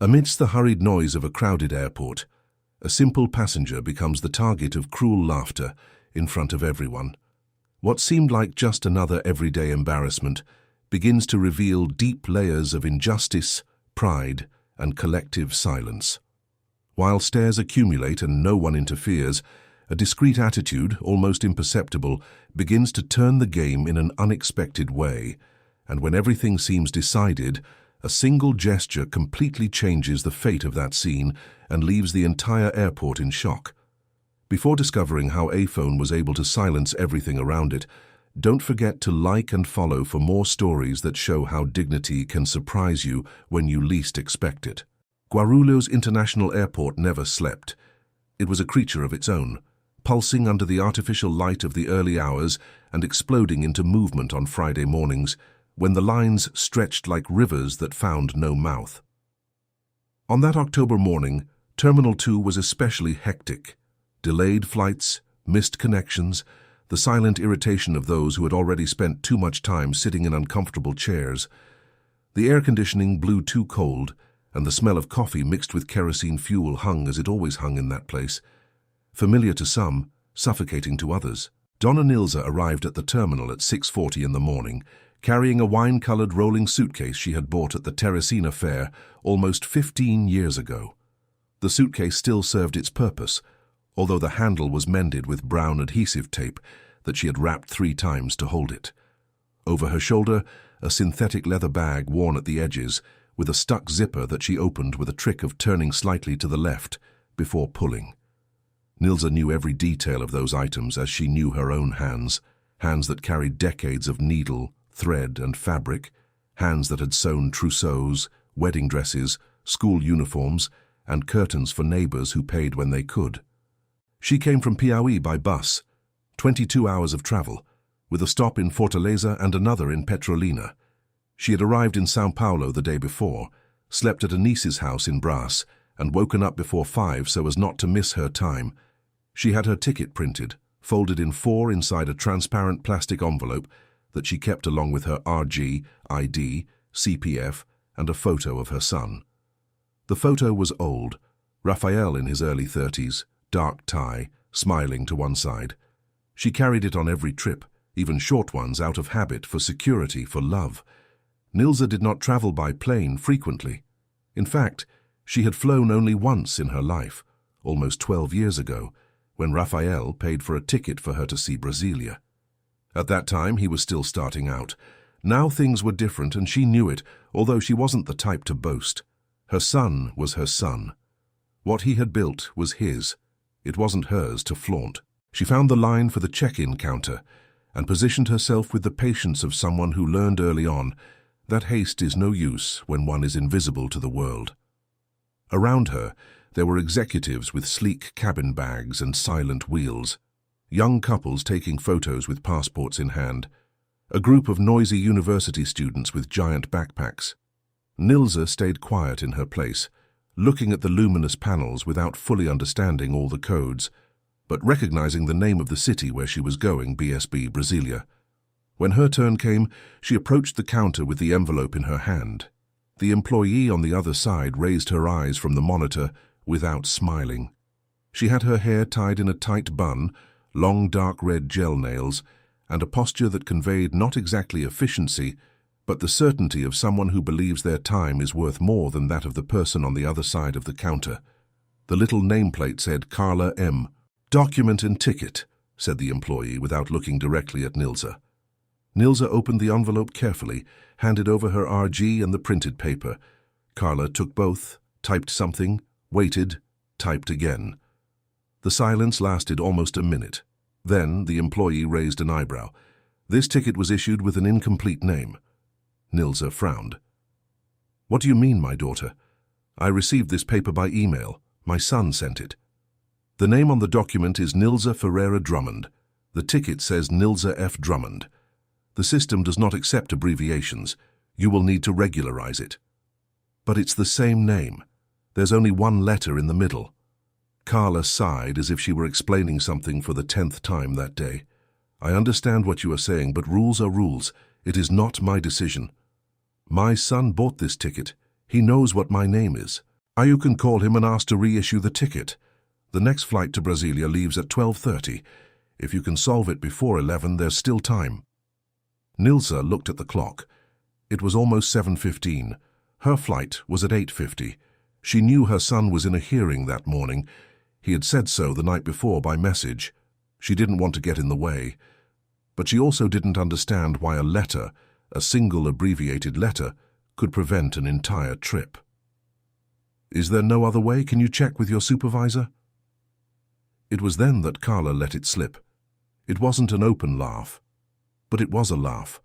Amidst the hurried noise of a crowded airport, a simple passenger becomes the target of cruel laughter in front of everyone. What seemed like just another everyday embarrassment begins to reveal deep layers of injustice, pride, and collective silence. While stares accumulate and no one interferes, a discreet attitude, almost imperceptible, begins to turn the game in an unexpected way, and when everything seems decided, a single gesture completely changes the fate of that scene and leaves the entire airport in shock. Before discovering how iPhone was able to silence everything around it, don't forget to like and follow for more stories that show how dignity can surprise you when you least expect it. Guarulhos International Airport never slept. It was a creature of its own, pulsing under the artificial light of the early hours and exploding into movement on Friday mornings, when the lines stretched like rivers that found no mouth. On that October morning, Terminal 2 was especially hectic. Delayed flights, missed connections, the silent irritation of those who had already spent too much time sitting in uncomfortable chairs. The air conditioning blew too cold, and the smell of coffee mixed with kerosene fuel hung as it always hung in that place. Familiar to some, suffocating to others. Donna Nilza arrived at the terminal at 6:40 in the morning, carrying a wine-colored rolling suitcase she had bought at the Teresina Fair almost 15 years ago. The suitcase still served its purpose, although the handle was mended with brown adhesive tape that she had wrapped 3 times to hold it. Over her shoulder, a synthetic leather bag worn at the edges, with a stuck zipper that she opened with a trick of turning slightly to the left before pulling. Nilza knew every detail of those items as she knew her own hands, hands that carried decades of needle, thread, and fabric, hands that had sewn trousseaux, wedding dresses, school uniforms, and curtains for neighbors who paid when they could. She came from Piauí by bus, 22 hours of travel, with a stop in Fortaleza and another in Petrolina. She had arrived in São Paulo the day before, slept at a niece's house in Brás, and woken up before 5 so as not to miss her time. She had her ticket printed, folded in 4 inside a transparent plastic envelope that she kept along with her RG, ID, CPF, and a photo of her son. The photo was old, Rafael in his early 30s, dark tie, smiling to one side. She carried it on every trip, even short ones out of habit, for security, for love. Nilza did not travel by plane frequently. In fact, she had flown only once in her life, almost 12 years ago, when Rafael paid for a ticket for her to see Brasilia. At that time, he was still starting out. Now things were different, and she knew it, although she wasn't the type to boast. Her son was her son. What he had built was his. It wasn't hers to flaunt. She found the line for the check-in counter and positioned herself with the patience of someone who learned early on that haste is no use when one is invisible to the world. Around her, there were executives with sleek cabin bags and silent wheels, young couples taking photos with passports in hand, a group of noisy university students with giant backpacks. Nilza stayed quiet in her place, looking at the luminous panels without fully understanding all the codes, but recognizing the name of the city where she was going, BSB Brasilia. When her turn came, she approached the counter with the envelope in her hand. The employee on the other side raised her eyes from the monitor without smiling. She had her hair tied in a tight bun, long dark red gel nails, and a posture that conveyed not exactly efficiency, but the certainty of someone who believes their time is worth more than that of the person on the other side of the counter. The little nameplate said Carla M. "Document and ticket," said the employee without looking directly at Nilza. Nilza opened the envelope carefully, handed over her RG and the printed paper. Carla took both, typed something, waited, typed again. The silence lasted almost a minute. Then the employee raised an eyebrow. This ticket was issued with an incomplete name. Nilza frowned. "What do you mean, my daughter? I received this paper by email. My son sent it." "The name on the document is Nilza Ferreira Drummond. The ticket says Nilza F. Drummond. The system does not accept abbreviations. You will need to regularize it." "But it's the same name. There's only one letter in the middle." Carla sighed as if she were explaining something for the 10th time that day. "I understand what you are saying, but rules are rules. It is not my decision. My son bought this ticket. He knows what my name is." You can call him and ask to reissue the ticket. The next flight to Brasilia leaves at 12:30. If you can solve it before 11, there's still time. Nilsa looked at the clock. It was almost 7:15. Her flight was at 8:50. She knew her son was in a hearing that morning. He had said so the night before by message. She didn't want to get in the way. But she also didn't understand why a letter, a single abbreviated letter, could prevent an entire trip. Is there no other way? Can you check with your supervisor? It was then that Carla let it slip. It wasn't an open laugh, but it was a laugh,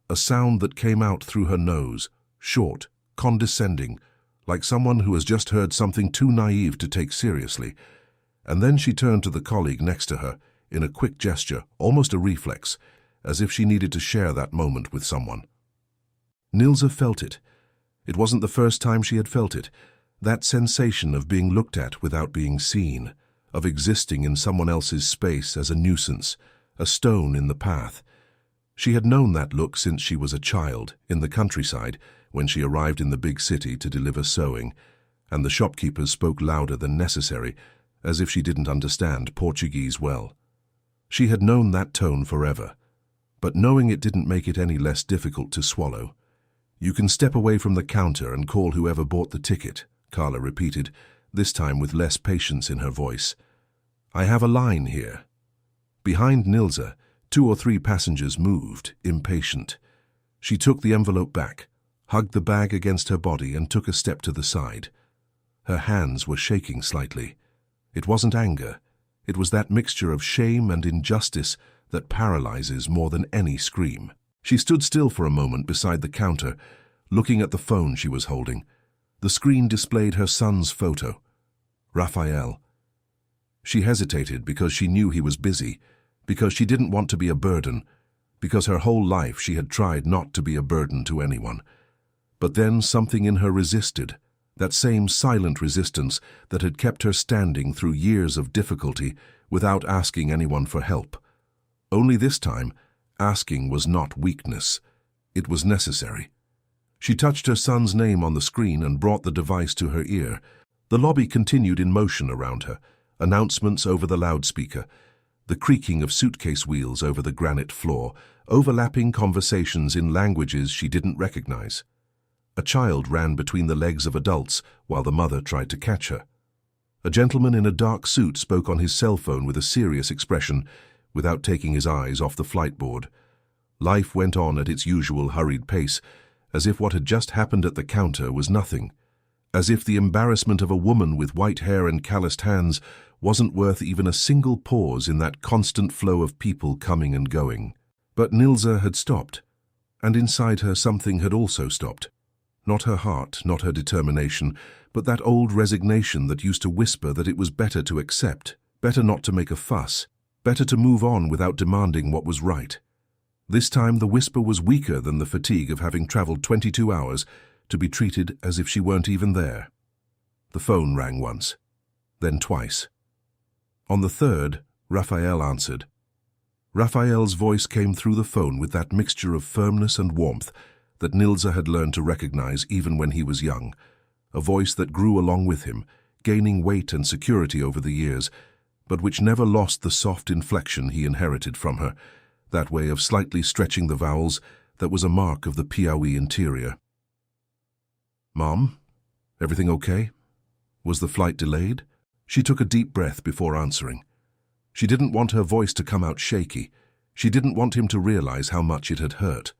a sound that came out through her nose, short, condescending, like someone who has just heard something too naive to take seriously. And then she turned to the colleague next to her, in a quick gesture, almost a reflex, as if she needed to share that moment with someone. Nilsa felt it. It wasn't the first time she had felt it, that sensation of being looked at without being seen, of existing in someone else's space as a nuisance, a stone in the path. She had known that look since she was a child, in the countryside, when she arrived in the big city to deliver sewing, and the shopkeepers spoke louder than necessary, as if she didn't understand Portuguese well. She had known that tone forever, but knowing it didn't make it any less difficult to swallow. You can step away from the counter and call whoever bought the ticket, Carla repeated, this time with less patience in her voice. I have a line here. Behind Nilsa, 2 or 3 passengers moved, impatient. She took the envelope back, hugged the bag against her body and took a step to the side. Her hands were shaking slightly. It wasn't anger. It was that mixture of shame and injustice that paralyzes more than any scream. She stood still for a moment beside the counter, looking at the phone she was holding. The screen displayed her son's photo. Rafael. She hesitated because she knew he was busy, because she didn't want to be a burden, because her whole life she had tried not to be a burden to anyone. But then something in her resisted, that same silent resistance that had kept her standing through years of difficulty without asking anyone for help. Only this time, asking was not weakness. It was necessary. She touched her son's name on the screen and brought the device to her ear. The lobby continued in motion around her, announcements over the loudspeaker, the creaking of suitcase wheels over the granite floor, overlapping conversations in languages she didn't recognize. A child ran between the legs of adults while the mother tried to catch her. A gentleman in a dark suit spoke on his cell phone with a serious expression, without taking his eyes off the flight board. Life went on at its usual hurried pace, as if what had just happened at the counter was nothing, as if the embarrassment of a woman with white hair and calloused hands wasn't worth even a single pause in that constant flow of people coming and going. But Nilsa had stopped, and inside her something had also stopped. Not her heart, not her determination, but that old resignation that used to whisper that it was better to accept, better not to make a fuss, better to move on without demanding what was right. This time the whisper was weaker than the fatigue of having traveled 22 hours to be treated as if she weren't even there. The phone rang once, then twice. On the third, Rafael answered. Rafael's voice came through the phone with that mixture of firmness and warmth that Nilsa had learned to recognize even when he was young, a voice that grew along with him, gaining weight and security over the years, but which never lost the soft inflection he inherited from her, that way of slightly stretching the vowels that was a mark of the Piauí interior. Mom, everything okay? Was the flight delayed? She took a deep breath before answering. She didn't want her voice to come out shaky. She didn't want him to realize how much it had hurt.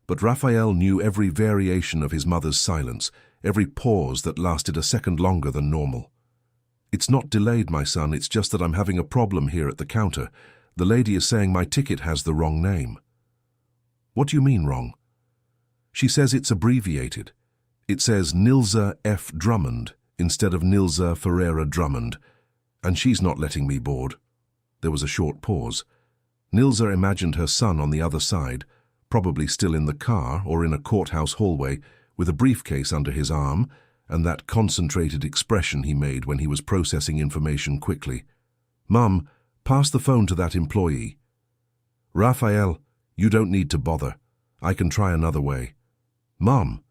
But Rafael knew every variation of his mother's silence, every pause that lasted a second longer than normal. It's not delayed, my son, it's just that I'm having a problem here at the counter. The lady is saying my ticket has the wrong name. What do you mean wrong? She says it's abbreviated. It says Nilsa F. Drummond instead of Nilsa Ferreira Drummond, and she's not letting me board. There was a short pause. Nilsa imagined her son on the other side, probably still in the car or in a courthouse hallway, with a briefcase under his arm and that concentrated expression he made when he was processing information quickly. Mum, pass the phone to that employee. Rafael, you don't need to bother. I can try another way. Mum.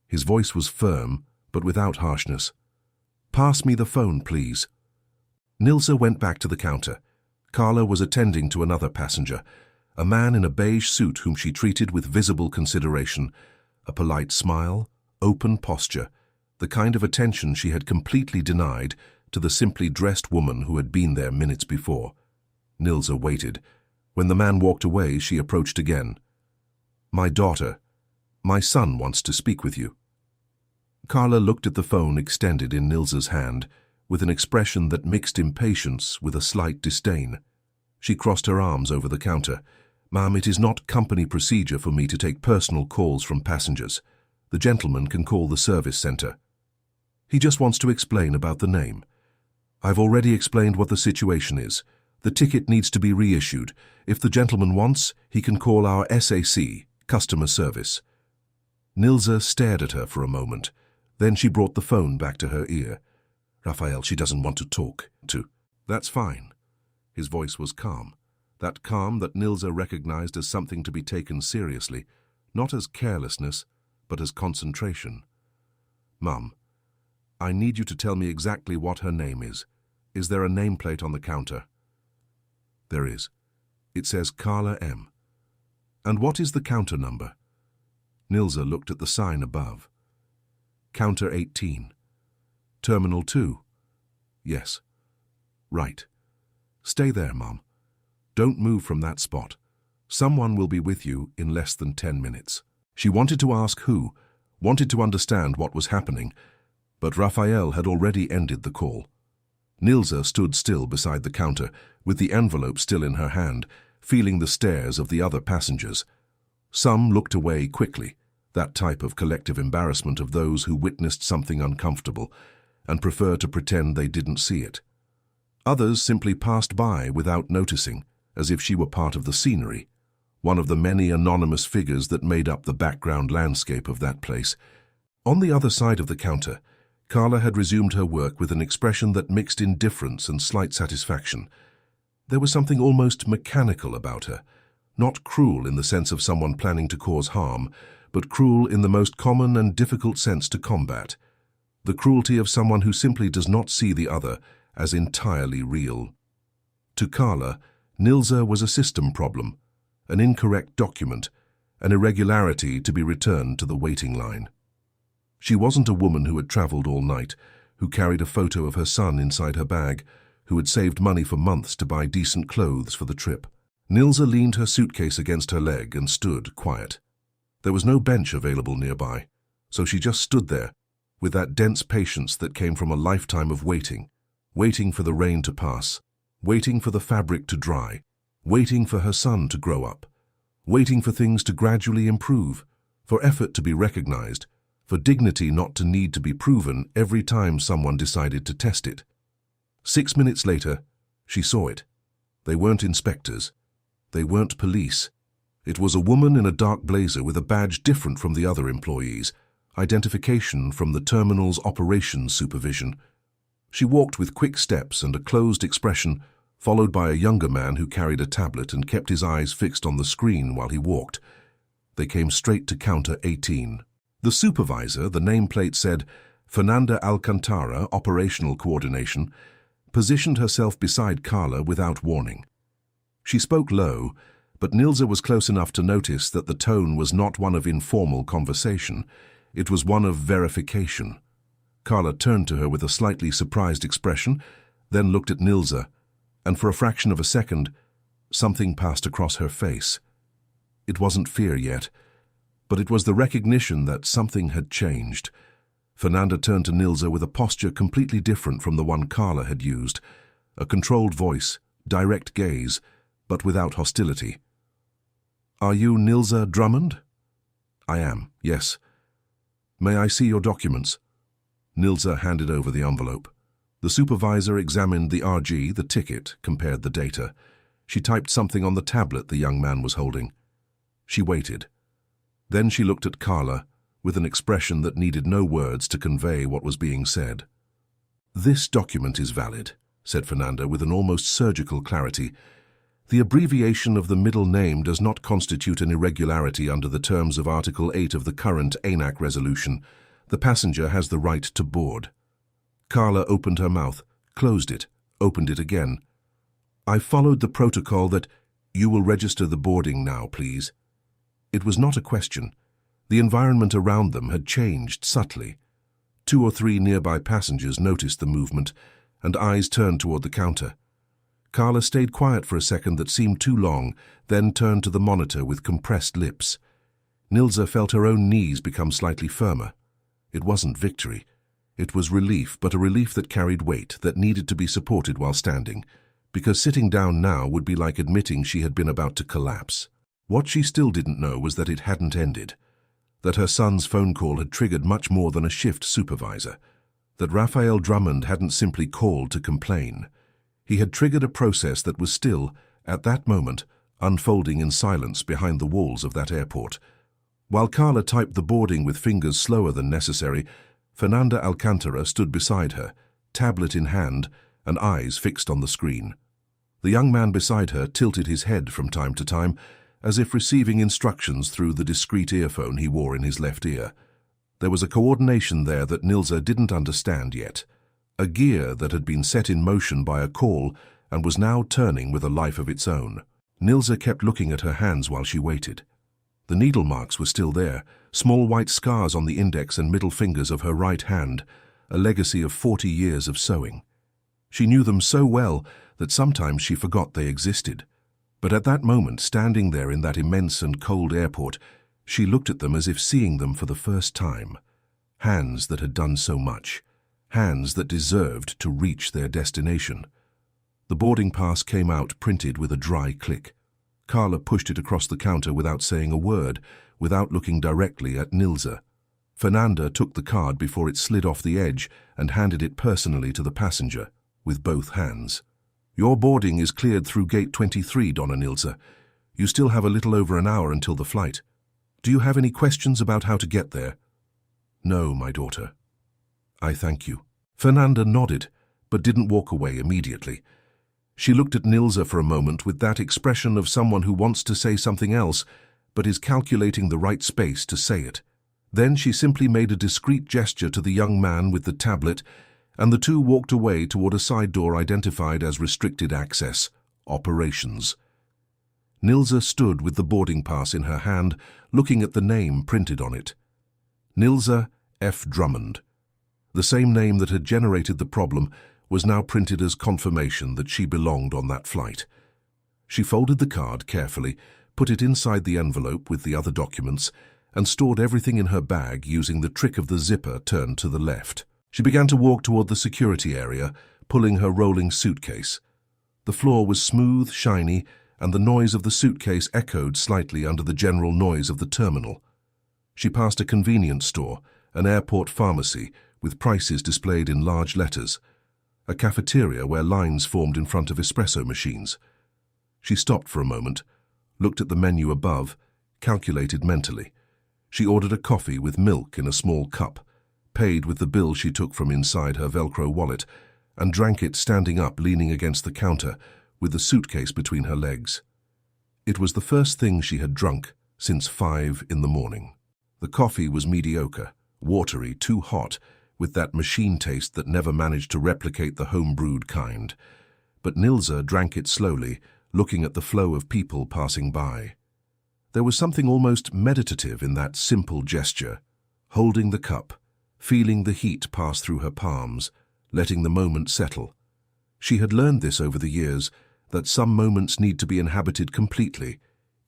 His voice was firm, but without harshness. Pass me the phone, please. Nilsa went back to the counter. Carla was attending to another passenger, a man in a beige suit whom she treated with visible consideration, a polite smile, open posture, the kind of attention she had completely denied to the simply dressed woman who had been there minutes before. Nilsa waited. When the man walked away, she approached again. My son wants to speak with you. Carla looked at the phone extended in Nilsa's hand, with an expression that mixed impatience with a slight disdain. She crossed her arms over the counter. Ma'am, it is not company procedure for me to take personal calls from passengers. The gentleman can call the service center. He just wants to explain about the name. I've already explained what the situation is. The ticket needs to be reissued. If the gentleman wants, he can call our SAC, customer service. Nilsa stared at her for a moment. Then she brought the phone back to her ear. Raphael, she doesn't want to talk to. That's fine. His voice was calm. That calm that Nilsa recognized as something to be taken seriously, not as carelessness, but as concentration. Mum, I need you to tell me exactly what her name is. Is there a nameplate on the counter? There is. It says Carla M. And what is the counter number? Nilsa looked at the sign above. Counter 18. Terminal 2. Yes. Right. Stay there, Mum. Don't move from that spot. Someone will be with you in less than 10 minutes. She wanted to ask who, wanted to understand what was happening, but Raphael had already ended the call. Nilsa stood still beside the counter, with the envelope still in her hand, feeling the stares of the other passengers. Some looked away quickly, that type of collective embarrassment of those who witnessed something uncomfortable, and prefer to pretend they didn't see it. Others simply passed by without noticing, as if she were part of the scenery, one of the many anonymous figures that made up the background landscape of that place. On the other side of the counter, Carla had resumed her work with an expression that mixed indifference and slight satisfaction. There was something almost mechanical about her, not cruel in the sense of someone planning to cause harm, but cruel in the most common and difficult sense to combat, the cruelty of someone who simply does not see the other as entirely real. To Carla, Nilsa was a system problem, an incorrect document, an irregularity to be returned to the waiting line. She wasn't a woman who had traveled all night, who carried a photo of her son inside her bag, who had saved money for months to buy decent clothes for the trip. Nilsa leaned her suitcase against her leg and stood quiet. There was no bench available nearby, so she just stood there, with that dense patience that came from a lifetime of waiting, waiting for the rain to pass, waiting for the fabric to dry, waiting for her son to grow up, waiting for things to gradually improve, for effort to be recognized, for dignity not to need to be proven every time someone decided to test it. 6 minutes later, she saw it. They weren't inspectors. They weren't police. It was a woman in a dark blazer with a badge different from the other employees, identification from the terminal's operations supervision. She walked with quick steps and a closed expression, followed by a younger man who carried a tablet and kept his eyes fixed on the screen while he walked. They came straight to counter 18. The supervisor, the nameplate said, Fernanda Alcantara, Operational Coordination, positioned herself beside Carla without warning. She spoke low, but Nilsa was close enough to notice that the tone was not one of informal conversation. It was one of verification. Carla turned to her with a slightly surprised expression, then looked at Nilsa, and for a fraction of a second, something passed across her face. It wasn't fear yet, but it was the recognition that something had changed. Fernanda turned to Nilsa with a posture completely different from the one Carla had used, a controlled voice, direct gaze, but without hostility. Are you Nilsa Drummond? I am, yes. May I see your documents? Nilsa handed over the envelope. The supervisor examined the RG, the ticket, compared the data. She typed something on the tablet the young man was holding. She waited. Then she looked at Carla, with an expression that needed no words to convey what was being said. This document is valid, said Fernanda with an almost surgical clarity. The abbreviation of the middle name does not constitute an irregularity under the terms of Article 8 of the current ANAC resolution. The passenger has the right to board. Carla opened her mouth, closed it, opened it again. "I followed the protocol that you will register the boarding now, please." It was not a question. The environment around them had changed subtly. 2 or 3 nearby passengers noticed the movement, and eyes turned toward the counter. Carla stayed quiet for a second that seemed too long, then turned to the monitor with compressed lips. Nilsa felt her own knees become slightly firmer. It wasn't victory. It was relief, but a relief that carried weight, that needed to be supported while standing, because sitting down now would be like admitting she had been about to collapse. What she still didn't know was that it hadn't ended, that her son's phone call had triggered much more than a shift supervisor, that Raphael Drummond hadn't simply called to complain. He had triggered a process that was still, at that moment, unfolding in silence behind the walls of that airport. While Carla typed the boarding with fingers slower than necessary, Fernanda Alcantara stood beside her, tablet in hand and eyes fixed on the screen. The young man beside her tilted his head from time to time, as if receiving instructions through the discreet earphone he wore in his left ear. There was a coordination there that Nilsa didn't understand yet, a gear that had been set in motion by a call and was now turning with a life of its own. Nilsa kept looking at her hands while she waited. The needle marks were still there, small white scars on the index and middle fingers of her right hand, a legacy of 40 years of sewing. She knew them so well that sometimes she forgot they existed. But at that moment, standing there in that immense and cold airport, she looked at them as if seeing them for the first time. Hands that had done so much. Hands that deserved to reach their destination. The boarding pass came out printed with a dry click. Carla pushed it across the counter without saying a word, without looking directly at Nilsa. Fernanda took the card before it slid off the edge and handed it personally to the passenger, with both hands. "Your boarding is cleared through gate 23, Donna Nilsa. You still have a little over an hour until the flight. Do you have any questions about how to get there?" "No, my daughter. I thank you." Fernanda nodded, but didn't walk away immediately. She looked at Nilsa for a moment with that expression of someone who wants to say something else, but is calculating the right space to say it. Then she simply made a discreet gesture to the young man with the tablet, and the two walked away toward a side door identified as restricted access, operations. Nilsa stood with the boarding pass in her hand, looking at the name printed on it. Nilsa F. Drummond. The same name that had generated the problem was now printed as confirmation that she belonged on that flight. She folded the card carefully, put it inside the envelope with the other documents, and stored everything in her bag using the trick of the zipper turned to the left. She began to walk toward the security area, pulling her rolling suitcase. The floor was smooth, shiny, and the noise of the suitcase echoed slightly under the general noise of the terminal. She passed a convenience store, an airport pharmacy, with prices displayed in large letters, a cafeteria where lines formed in front of espresso machines. She stopped for a moment, looked at the menu above, calculated mentally. She ordered a coffee with milk in a small cup, paid with the bill she took from inside her Velcro wallet, and drank it standing up, leaning against the counter, with the suitcase between her legs. It was the first thing she had drunk since 5 in the morning. The coffee was mediocre, watery, too hot, with that machine taste that never managed to replicate the home-brewed kind. But Nilsa drank it slowly, looking at the flow of people passing by. There was something almost meditative in that simple gesture, holding the cup, feeling the heat pass through her palms, letting the moment settle. She had learned this over the years, that some moments need to be inhabited completely,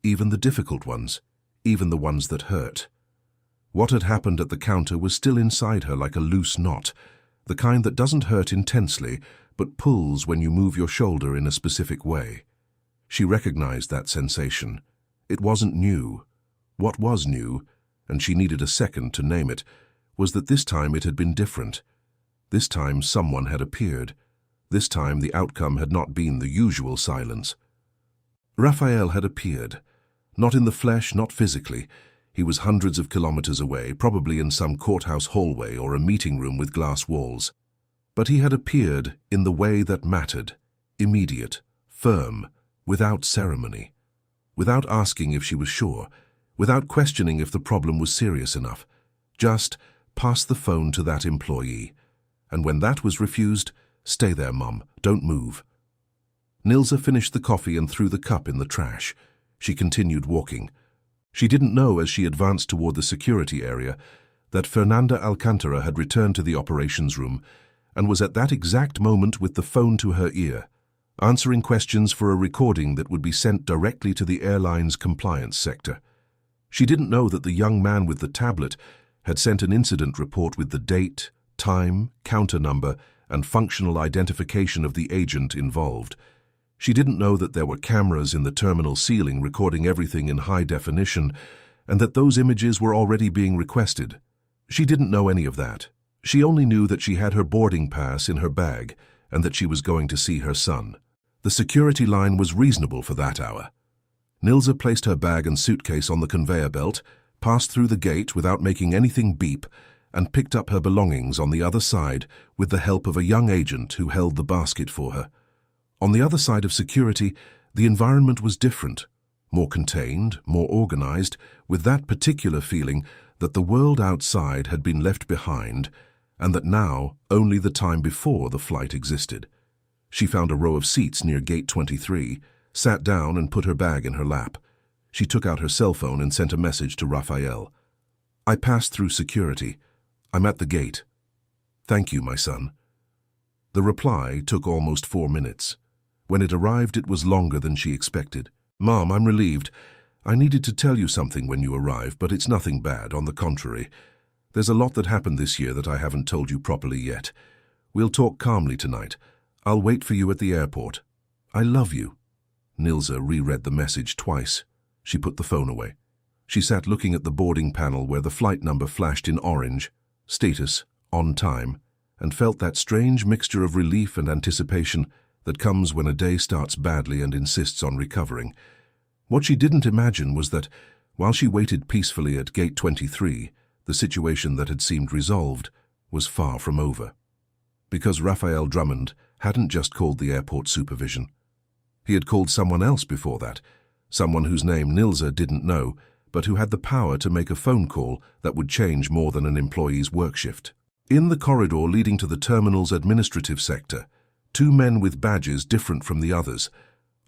even the difficult ones, even the ones that hurt. What had happened at the counter was still inside her like a loose knot, the kind that doesn't hurt intensely, but pulls when you move your shoulder in a specific way. She recognized that sensation. It wasn't new. What was new, and she needed a second to name it, was that this time it had been different. This time someone had appeared. This time the outcome had not been the usual silence. Raphael had appeared. Not in the flesh, not physically. He was hundreds of kilometers away, probably in some courthouse hallway or a meeting room with glass walls. But he had appeared in the way that mattered, immediate, firm, without ceremony. Without asking if she was sure, without questioning if the problem was serious enough. Just pass the phone to that employee. and when that was refused, "Stay there, Mum, don't move." Nilsa finished the coffee and threw the cup in the trash. She continued walking. She didn't know as she advanced toward the security area that Fernanda Alcantara had returned to the operations room and was at that exact moment with the phone to her ear, answering questions for a recording that would be sent directly to the airline's compliance sector. She didn't know that the young man with the tablet had sent an incident report with the date, time, counter number, and functional identification of the agent involved. She didn't know that there were cameras in the terminal ceiling recording everything in high definition and that those images were already being requested. She didn't know any of that. She only knew that she had her boarding pass in her bag and that she was going to see her son. The security line was reasonable for that hour. Nilsa placed her bag and suitcase on the conveyor belt, passed through the gate without making anything beep, and picked up her belongings on the other side with the help of a young agent who held the basket for her. On the other side of security, the environment was different, more contained, more organized, with that particular feeling that the world outside had been left behind and that now only the time before the flight existed. She found a row of seats near Gate 23, sat down and put her bag in her lap. She took out her cell phone and sent a message to Raphael. "I passed through security. I'm at the gate. Thank you, my son." The reply took almost 4 minutes. When it arrived, it was longer than she expected. "Mom, I'm relieved. I needed to tell you something when you arrive, but it's nothing bad, on the contrary. There's a lot that happened this year that I haven't told you properly yet. We'll talk calmly tonight. I'll wait for you at the airport. I love you." Nilsa reread the message twice. She put the phone away. She sat looking at the boarding panel where the flight number flashed in orange, status, on time, and felt that strange mixture of relief and anticipation that comes when a day starts badly and insists on recovering. What she didn't imagine was that, while she waited peacefully at Gate 23, the situation that had seemed resolved was far from over. Because Raphael Drummond hadn't just called the airport supervision. He had called someone else before that, someone whose name Nilsa didn't know, but who had the power to make a phone call that would change more than an employee's work shift. In the corridor leading to the terminal's administrative sector, 2 men with badges different from the others,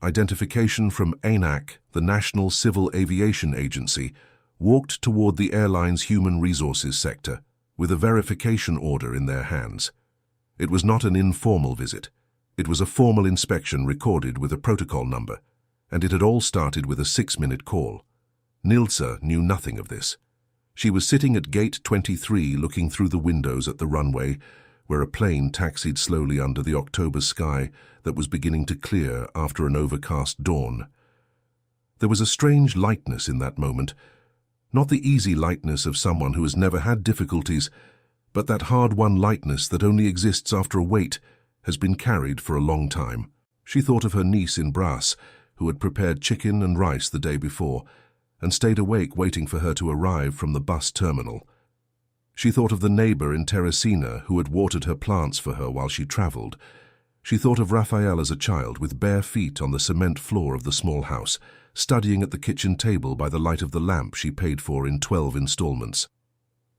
identification from ANAC, the National Civil Aviation Agency, walked toward the airline's human resources sector with a verification order in their hands. It was not an informal visit. It was a formal inspection recorded with a protocol number, and it had all started with a 6-minute call. Nilsa knew nothing of this. She was sitting at Gate 23 looking through the windows at the runway, where a plane taxied slowly under the October sky that was beginning to clear after an overcast dawn. There was a strange lightness in that moment, not the easy lightness of someone who has never had difficulties, but that hard-won lightness that only exists after a weight has been carried for a long time. She thought of her niece in Brass, who had prepared chicken and rice the day before, and stayed awake waiting for her to arrive from the bus terminal. She thought of the neighbor in Teresina who had watered her plants for her while she traveled. She thought of Raphael as a child with bare feet on the cement floor of the small house, studying at the kitchen table by the light of the lamp she paid for in 12 installments.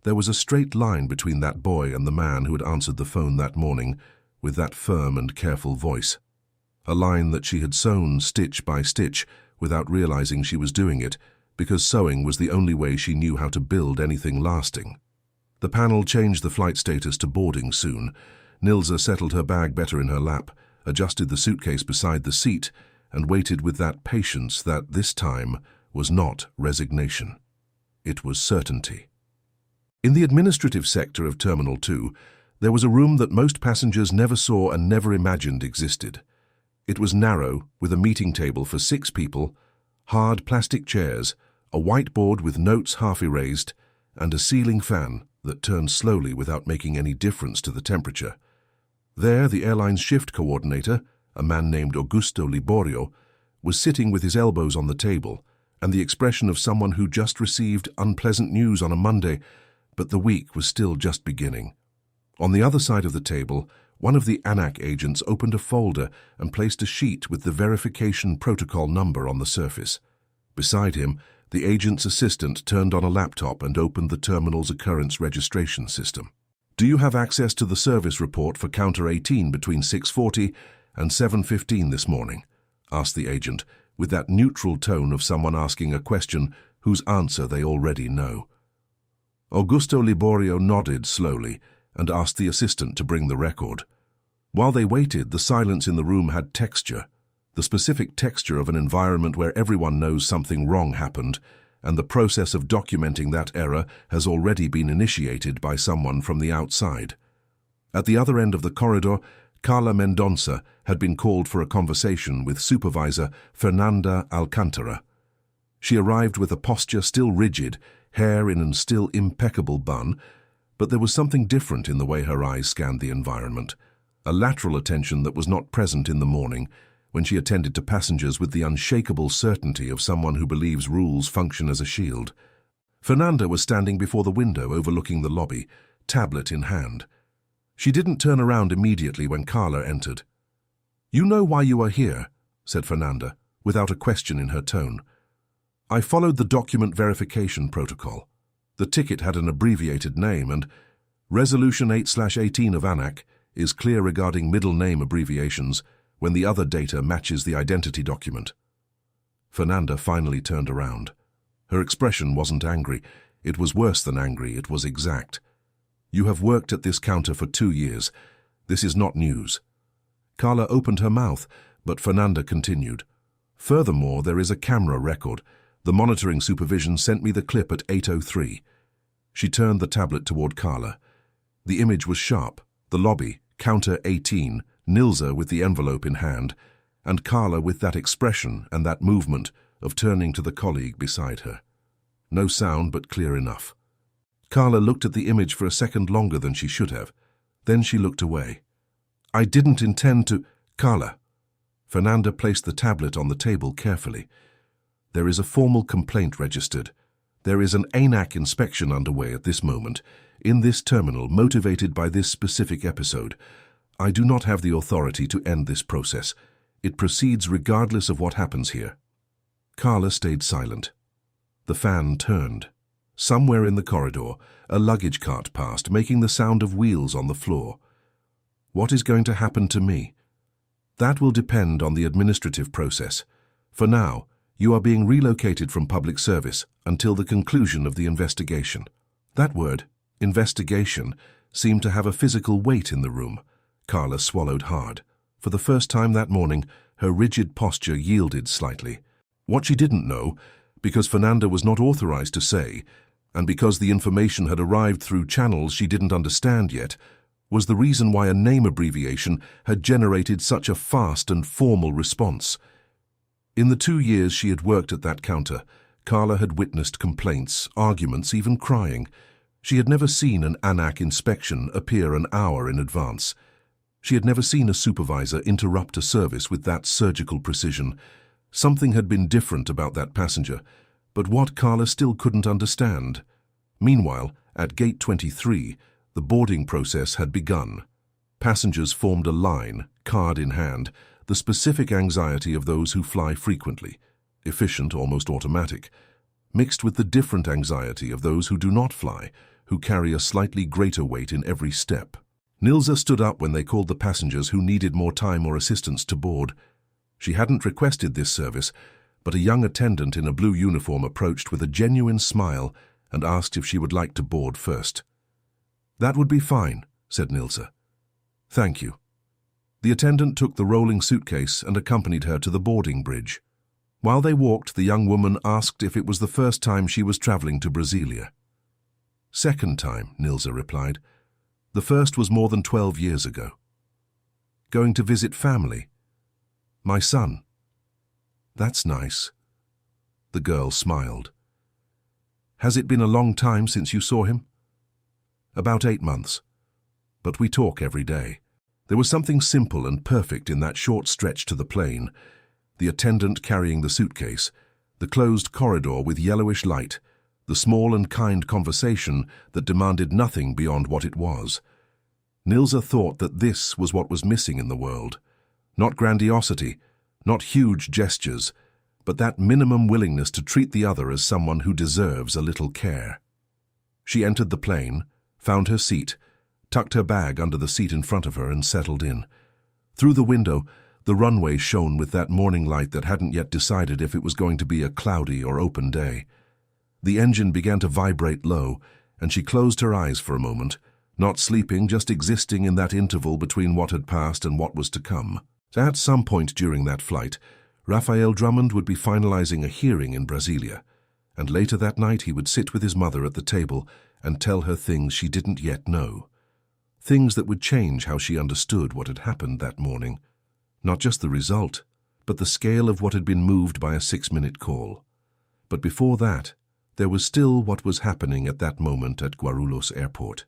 There was a straight line between that boy and the man who had answered the phone that morning with that firm and careful voice. A line that she had sewn stitch by stitch without realizing she was doing it, because sewing was the only way she knew how to build anything lasting. The panel changed the flight status to boarding soon. Nilsa settled her bag better in her lap, adjusted the suitcase beside the seat, and waited with that patience that, this time, was not resignation. It was certainty. In the administrative sector of Terminal 2, there was a room that most passengers never saw and never imagined existed. It was narrow, with a meeting table for 6 people, hard plastic chairs, a whiteboard with notes half erased, and a ceiling fan that turned slowly without making any difference to the temperature. There, the airline's shift coordinator, a man named Augusto Liborio, was sitting with his elbows on the table and the expression of someone who just received unpleasant news on a Monday, but the week was still just beginning. On the other side of the table, one of the ANAC agents opened a folder and placed a sheet with the verification protocol number on the surface. Beside him, the agent's assistant turned on a laptop and opened the terminal's occurrence registration system. "Do you have access to the service report for Counter 18 between 6:40 and 7:15 this morning?" asked the agent, with that neutral tone of someone asking a question whose answer they already know. Augusto Liborio nodded slowly and asked the assistant to bring the record. While they waited, the silence in the room had texture, the specific texture of an environment where everyone knows something wrong happened, and the process of documenting that error has already been initiated by someone from the outside. At the other end of the corridor, Carla Mendonça had been called for a conversation with Supervisor Fernanda Alcantara. She arrived with a posture still rigid, hair in an still impeccable bun, but there was something different in the way her eyes scanned the environment, a lateral attention that was not present in the morning, when she attended to passengers with the unshakable certainty of someone who believes rules function as a shield. Fernanda was standing before the window overlooking the lobby, tablet in hand. She didn't turn around immediately when Carla entered. "You know why you are here," said Fernanda, without a question in her tone. "I followed the document verification protocol. The ticket had an abbreviated name, and Resolution 8/18 of ANAC is clear regarding middle name abbreviations when the other data matches the identity document." Fernanda finally turned around. Her expression wasn't angry. It was worse than angry. It was exact. "You have worked at this counter for 2 years. This is not news." Carla opened her mouth, but Fernanda continued. "Furthermore, there is a camera record. The monitoring supervision sent me the clip at 8:03. She turned the tablet toward Carla. The image was sharp. The lobby, Counter 18, Nilza with the envelope in hand, and Carla with that expression and that movement of turning to the colleague beside her. No sound, but clear enough. Carla looked at the image for a second longer than she should have. Then she looked away. "I didn't intend to—" "Carla." Fernanda placed the tablet on the table carefully. "There is a formal complaint registered. There is an ANAC inspection underway at this moment, in this terminal, motivated by this specific episode. I do not have the authority to end this process. It proceeds regardless of what happens here." Carla stayed silent. The fan turned. Somewhere in the corridor, a luggage cart passed, making the sound of wheels on the floor. "What is going to happen to me?" "That will depend on the administrative process. For now, you are being relocated from public service until the conclusion of the investigation." That word, investigation, seemed to have a physical weight in the room. Carla swallowed hard. For the first time that morning, her rigid posture yielded slightly. What she didn't know, because Fernanda was not authorized to say, and because the information had arrived through channels she didn't understand yet, was the reason why a name abbreviation had generated such a fast and formal response. In the 2 years she had worked at that counter, Carla had witnessed complaints, arguments, even crying. She had never seen an ANAC inspection appear an hour in advance. She had never seen a supervisor interrupt a service with that surgical precision. Something had been different about that passenger, but what Carla still couldn't understand. Meanwhile, at Gate 23, the boarding process had begun. Passengers formed a line, card in hand, the specific anxiety of those who fly frequently, efficient, almost automatic, mixed with the different anxiety of those who do not fly, who carry a slightly greater weight in every step. Nilza stood up when they called the passengers who needed more time or assistance to board. She hadn't requested this service, but a young attendant in a blue uniform approached with a genuine smile and asked if she would like to board first. "That would be fine," said Nilza. "Thank you." The attendant took the rolling suitcase and accompanied her to the boarding bridge. While they walked, the young woman asked if it was the first time she was traveling to Brasilia. "Second time," Nilza replied. "The first was more than 12 years ago." "Going to visit family?" "My son." "That's nice." The girl smiled. "Has it been a long time since you saw him?" "About 8 months. But we talk every day." There was something simple and perfect in that short stretch to the plane. The attendant carrying the suitcase, the closed corridor with yellowish light, the small and kind conversation that demanded nothing beyond what it was. Nilza thought that this was what was missing in the world. Not grandiosity, not huge gestures, but that minimum willingness to treat the other as someone who deserves a little care. She entered the plane, found her seat, tucked her bag under the seat in front of her and settled in. Through the window, the runway shone with that morning light that hadn't yet decided if it was going to be a cloudy or open day. The engine began to vibrate low, and she closed her eyes for a moment, not sleeping, just existing in that interval between what had passed and what was to come. At some point during that flight, Raphael Drummond would be finalizing a hearing in Brasilia, and later that night he would sit with his mother at the table and tell her things she didn't yet know. Things that would change how she understood what had happened that morning. Not just the result, but the scale of what had been moved by a 6-minute call. But before that, there was still what was happening at that moment at Guarulhos Airport.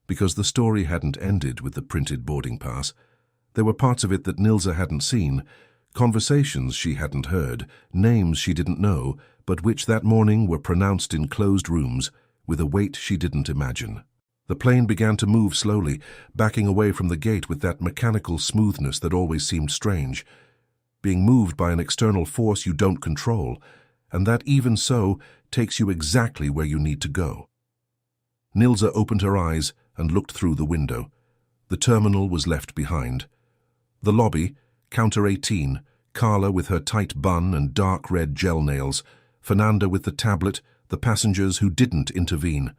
Because the story hadn't ended with the printed boarding pass, there were parts of it that Nilza hadn't seen, conversations she hadn't heard, names she didn't know, but which that morning were pronounced in closed rooms with a weight she didn't imagine. The plane began to move slowly, backing away from the gate with that mechanical smoothness that always seemed strange, being moved by an external force you don't control, and that even so takes you exactly where you need to go. Nilza opened her eyes and looked through the window. The terminal was left behind. The lobby, Counter 18, Carla with her tight bun and dark red gel nails, Fernanda with the tablet, the passengers who didn't intervene.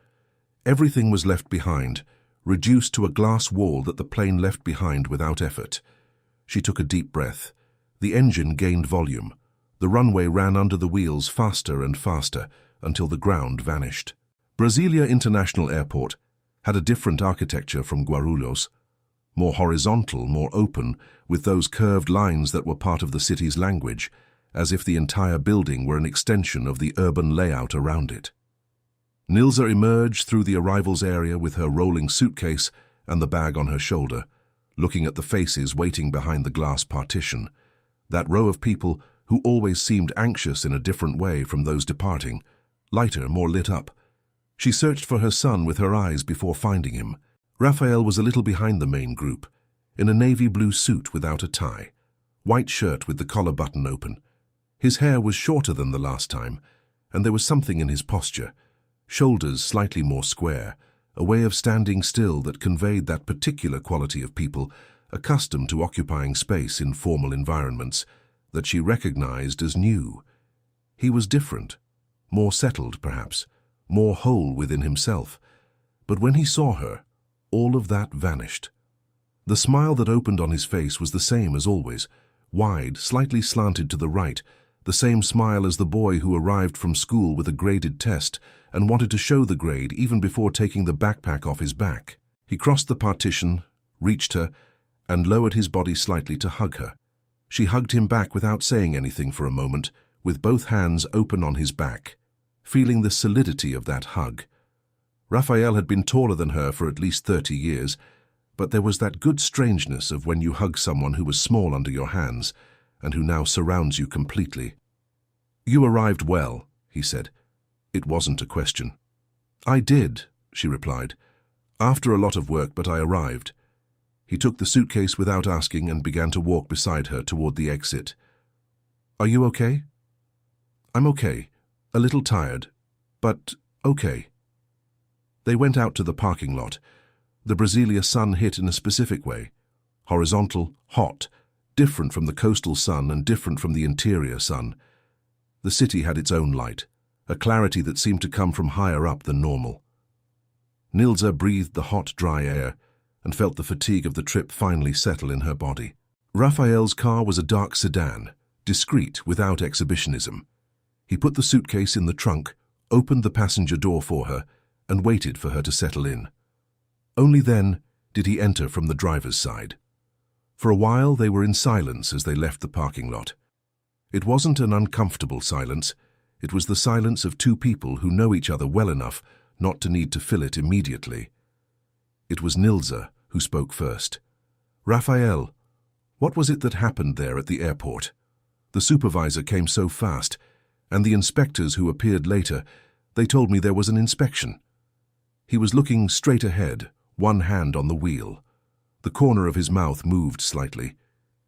Everything was left behind, reduced to a glass wall that the plane left behind without effort. She took a deep breath. The engine gained volume. The runway ran under the wheels faster and faster until the ground vanished. Brasilia International Airport had a different architecture from Guarulhos. More horizontal, more open, with those curved lines that were part of the city's language, as if the entire building were an extension of the urban layout around it. Nilza emerged through the arrivals area with her rolling suitcase and the bag on her shoulder, looking at the faces waiting behind the glass partition, that row of people who always seemed anxious in a different way from those departing, lighter, more lit up. She searched for her son with her eyes before finding him. Raphael was a little behind the main group, in a navy blue suit without a tie, white shirt with the collar button open. His hair was shorter than the last time, and there was something in his posture, shoulders slightly more square, a way of standing still that conveyed that particular quality of people accustomed to occupying space in formal environments that she recognized as new. He was different, more settled perhaps, more whole within himself. But when he saw her, all of that vanished. The smile that opened on his face was the same as always, wide, slightly slanted to the right, the same smile as the boy who arrived from school with a graded test and wanted to show the grade even before taking the backpack off his back. He crossed the partition, reached her, and lowered his body slightly to hug her. She hugged him back without saying anything for a moment, with both hands open on his back, feeling the solidity of that hug. Raphael had been taller than her for at least 30 years, but there was that good strangeness of when you hug someone who was small under your hands and who now surrounds you completely. "You arrived well," he said. It wasn't a question. "I did," she replied. "After a lot of work, but I arrived." He took the suitcase without asking and began to walk beside her toward the exit. "Are you okay?" "I'm okay. A little tired, but okay." They went out to the parking lot. The Brasilia sun hit in a specific way. Horizontal, hot, different from the coastal sun and different from the interior sun. The city had its own light, a clarity that seemed to come from higher up than normal. Nilza breathed the hot, dry air and felt the fatigue of the trip finally settle in her body. Raphael's car was a dark sedan, discreet, without exhibitionism. He put the suitcase in the trunk, opened the passenger door for her, and waited for her to settle in. Only then did he enter from the driver's side. For a while they were in silence as they left the parking lot. It wasn't an uncomfortable silence. It was the silence of two people who know each other well enough not to need to fill it immediately. It was Nilza who spoke first. "Raphael, what was it that happened there at the airport? The supervisor came so fast, and the inspectors who appeared later, they told me there was an inspection." He was looking straight ahead, one hand on the wheel. The corner of his mouth moved slightly.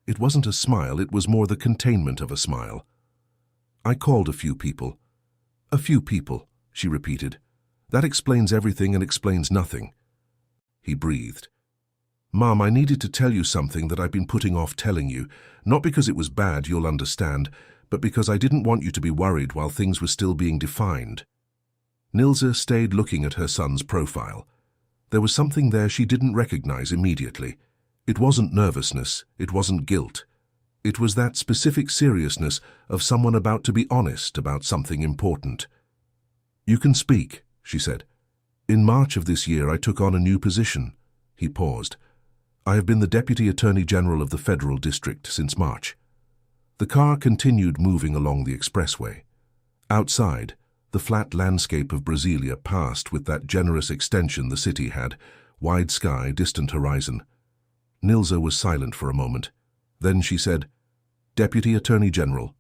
It wasn't a smile, it was more the containment of a smile. "I called a few people." "A few people," she repeated. "That explains everything and explains nothing." he breathed. "Mom, I needed to tell you something that I've been putting off telling you, not because it was bad, you'll understand, but because I didn't want you to be worried while things were still being defined." Nilsa stayed looking at her son's profile. There was something there she didn't recognize immediately. It wasn't nervousness, it wasn't guilt. It was that specific seriousness of someone about to be honest about something important. "You can speak," she said. "In March of this year I took on a new position." He paused. "I have been the Deputy Attorney General of the Federal District since March." The car continued moving along the expressway. Outside, the flat landscape of Brasilia passed with that generous extension the city had, wide sky, distant horizon. Nilsa was silent for a moment. Then she said, "Deputy Attorney General."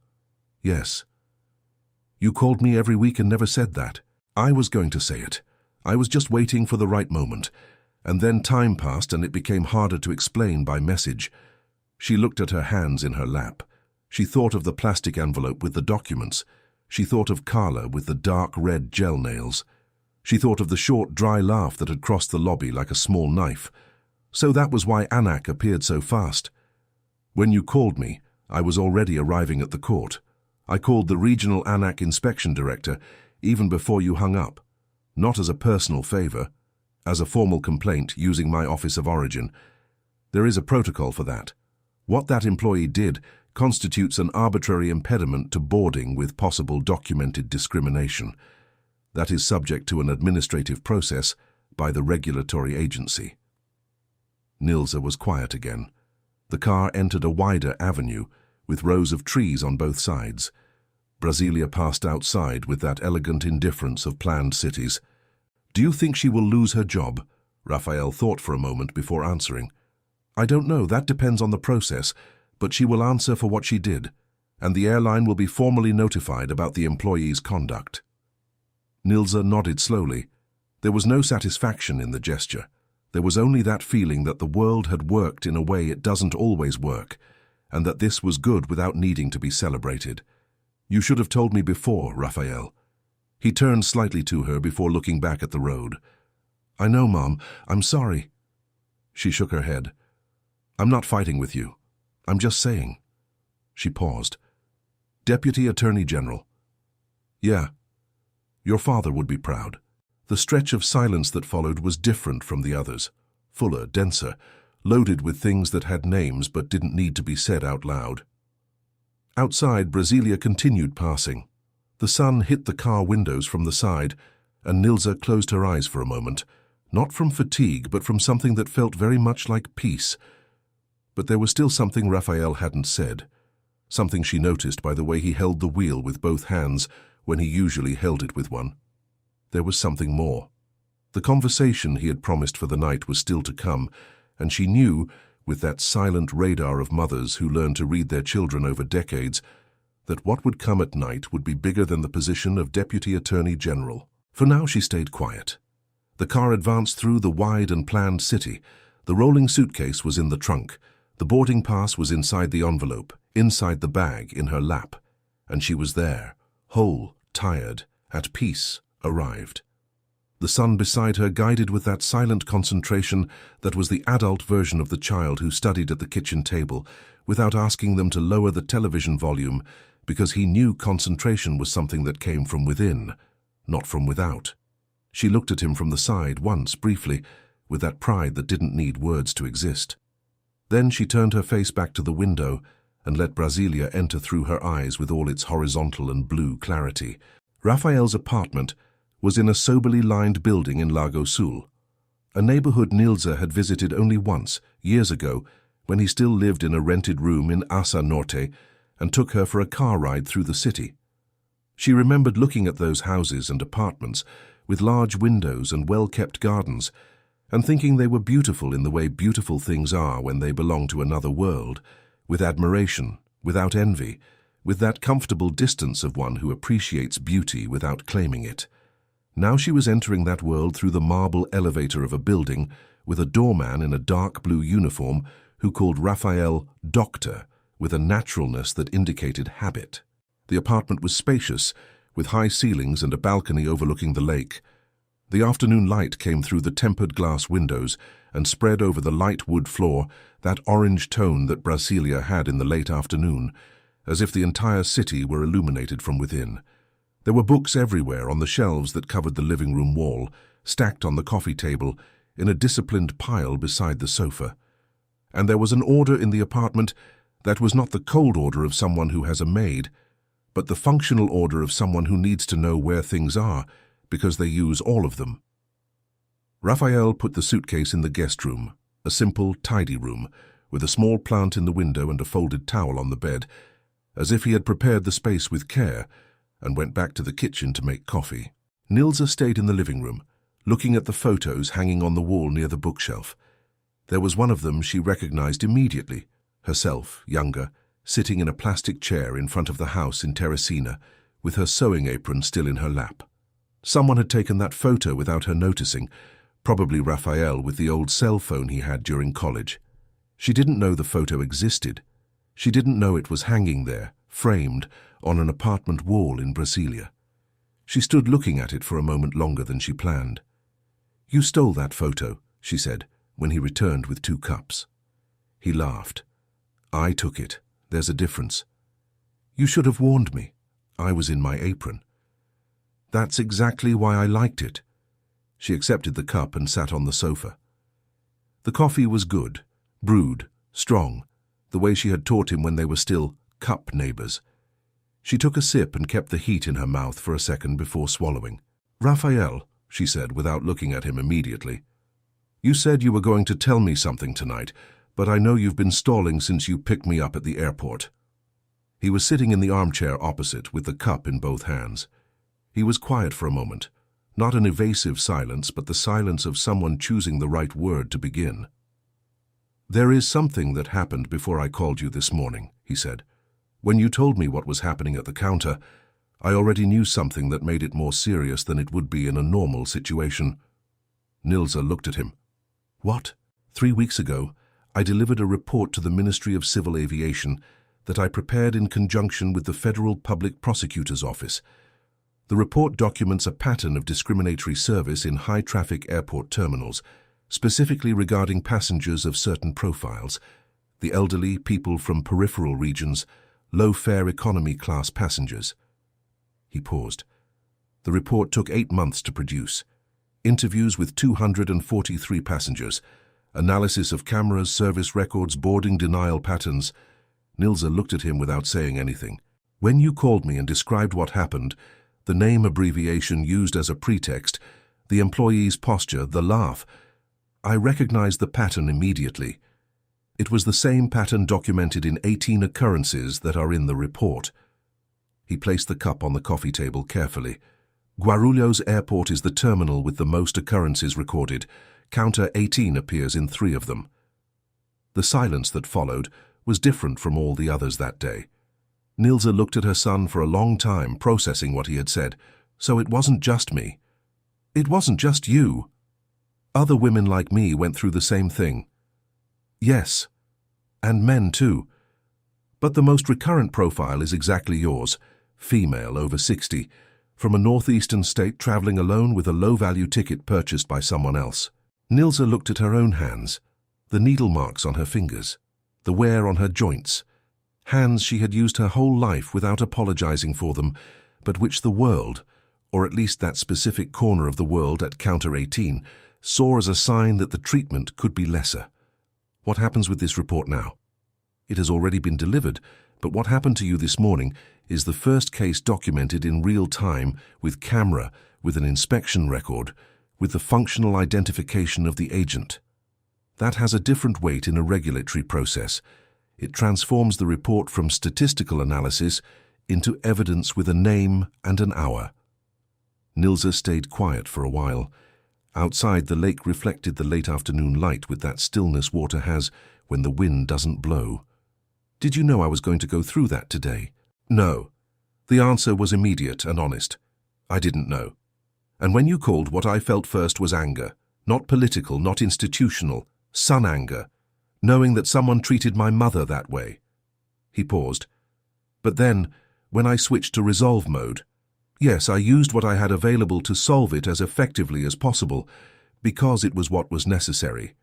"Yes." "You called me every week and never said that." "I was going to say it. I was just waiting for the right moment. And then time passed and it became harder to explain by message." She looked at her hands in her lap. She thought of the plastic envelope with the documents. She thought of Carla with the dark red gel nails. She thought of the short, dry laugh that had crossed the lobby like a small knife. So that was why Anak appeared so fast. "When you called me, I was already arriving at the court. I called the Regional Anak Inspection Director even before you hung up. Not as a personal favor, as a formal complaint using my office of origin. There is a protocol for that. What that employee did constitutes an arbitrary impediment to boarding with possible documented discrimination. That is subject to an administrative process by the regulatory agency." Nilsa was quiet again. The car entered a wider avenue, with rows of trees on both sides. Brasilia passed outside with that elegant indifference of planned cities. "Do you think she will lose her job?" Raphael thought for a moment before answering. "I don't know, that depends on the process, but she will answer for what she did, and the airline will be formally notified about the employee's conduct." Nilsa nodded slowly. There was no satisfaction in the gesture. There was only that feeling that the world had worked in a way it doesn't always work, and that this was good without needing to be celebrated. "You should have told me before, Raphael." He turned slightly to her before looking back at the road. "I know, Mom. I'm sorry." She shook her head. "I'm not fighting with you. I'm just saying." She paused. "Deputy Attorney General." "Yeah. Your father would be proud." The stretch of silence that followed was different from the others, fuller, denser, loaded with things that had names but didn't need to be said out loud. Outside, Brasilia continued passing. The sun hit the car windows from the side, and Nilsa closed her eyes for a moment, not from fatigue but from something that felt very much like peace. But there was still something Raphael hadn't said, something she noticed by the way he held the wheel with both hands when he usually held it with one. There was something more. The conversation he had promised for the night was still to come, and she knew, with that silent radar of mothers who learn to read their children over decades, that what would come at night would be bigger than the position of Deputy Attorney General. For now she stayed quiet. The car advanced through the wide and planned city. The rolling suitcase was in the trunk. The boarding pass was inside the envelope, inside the bag, in her lap. And she was there, whole, tired, at peace, arrived. The son beside her guided with that silent concentration that was the adult version of the child who studied at the kitchen table, without asking them to lower the television volume, because he knew concentration was something that came from within, not from without. She looked at him from the side once, briefly, with that pride that didn't need words to exist. Then she turned her face back to the window and let Brasilia enter through her eyes with all its horizontal and blue clarity. Raphael's apartment was in a soberly lined building in Lago Sul, a neighborhood Nilsa had visited only once, years ago, when he still lived in a rented room in Asa Norte and took her for a car ride through the city. She remembered looking at those houses and apartments with large windows and well-kept gardens and thinking they were beautiful in the way beautiful things are when they belong to another world, with admiration, without envy, with that comfortable distance of one who appreciates beauty without claiming it. Now she was entering that world through the marble elevator of a building with a doorman in a dark blue uniform who called Raphael Doctor with a naturalness that indicated habit. The apartment was spacious, with high ceilings and a balcony overlooking the lake. The afternoon light came through the tempered glass windows and spread over the light wood floor that orange tone that Brasilia had in the late afternoon, as if the entire city were illuminated from within. There were books everywhere on the shelves that covered the living room wall, stacked on the coffee table, in a disciplined pile beside the sofa. And there was an order in the apartment that was not the cold order of someone who has a maid, but the functional order of someone who needs to know where things are, because they use all of them. Raphael put the suitcase in the guest room, a simple, tidy room, with a small plant in the window and a folded towel on the bed, as if he had prepared the space with care, and went back to the kitchen to make coffee. Nilsa stayed in the living room, looking at the photos hanging on the wall near the bookshelf. There was one of them she recognized immediately, herself, younger, sitting in a plastic chair in front of the house in Teresina, with her sewing apron still in her lap. Someone had taken that photo without her noticing, probably Raphael with the old cell phone he had during college. She didn't know the photo existed. She didn't know it was hanging there, framed, on an apartment wall in Brasilia. She stood looking at it for a moment longer than she planned. "You stole that photo," she said, when he returned with 2 cups. He laughed. "I took it. There's a difference. You should have warned me. I was in my apron." "That's exactly why I liked it." She accepted the cup and sat on the sofa. The coffee was good, brewed, strong, the way she had taught him when they were still cup neighbors. She took a sip and kept the heat in her mouth for a second before swallowing. "Raphael," she said without looking at him immediately, "you said you were going to tell me something tonight, but I know you've been stalling since you picked me up at the airport." He was sitting in the armchair opposite with the cup in both hands. He was quiet for a moment, not an evasive silence, but the silence of someone choosing the right word to begin. "There is something that happened before I called you this morning," he said. "When you told me what was happening at the counter, I already knew something that made it more serious than it would be in a normal situation." Nilsa looked at him. "What?" "3 weeks ago, I delivered a report to the Ministry of Civil Aviation that I prepared in conjunction with the Federal Public Prosecutor's Office. The report documents a pattern of discriminatory service in high-traffic airport terminals, specifically regarding passengers of certain profiles, the elderly, people from peripheral regions, low-fare economy class passengers." He paused. The report took 8 months to produce. Interviews with 243 passengers, analysis of cameras, service records, boarding denial patterns. Nilsa looked at him without saying anything. "When you called me and described what happened, the name abbreviation used as a pretext, the employee's posture, the laugh, I recognized the pattern immediately. It was the same pattern documented in 18 occurrences that are in the report." He placed the cup on the coffee table carefully. "Guarulhos Airport is the terminal with the most occurrences recorded. Counter 18 appears in 3 of them." The silence that followed was different from all the others that day. Nilsa looked at her son for a long time, processing what he had said. "So it wasn't just me. It wasn't just you. Other women like me went through the same thing." "Yes, and men too. But the most recurrent profile is exactly yours, female over 60, from a northeastern state traveling alone with a low-value ticket purchased by someone else." Nilsa looked at her own hands, the needle marks on her fingers, the wear on her joints, hands she had used her whole life without apologizing for them, but which the world, or at least that specific corner of the world at counter 18, saw as a sign that the treatment could be lesser. "What happens with this report now?" "It has already been delivered, but what happened to you this morning is the first case documented in real time, with camera, with an inspection record, with the functional identification of the agent. That has a different weight in a regulatory process. It transforms the report from statistical analysis into evidence with a name and an hour." Nilsa stayed quiet for a while. Outside, the lake reflected the late afternoon light with that stillness water has when the wind doesn't blow. "Did you know I was going to go through that today?" "No." The answer was immediate and honest. "I didn't know. And when you called, what I felt first was anger. Not political, not institutional, son anger, knowing that someone treated my mother that way." He paused. "But then, when I switched to resolve mode, Yes, I used what I had available to solve it as effectively as possible, because it was what was necessary.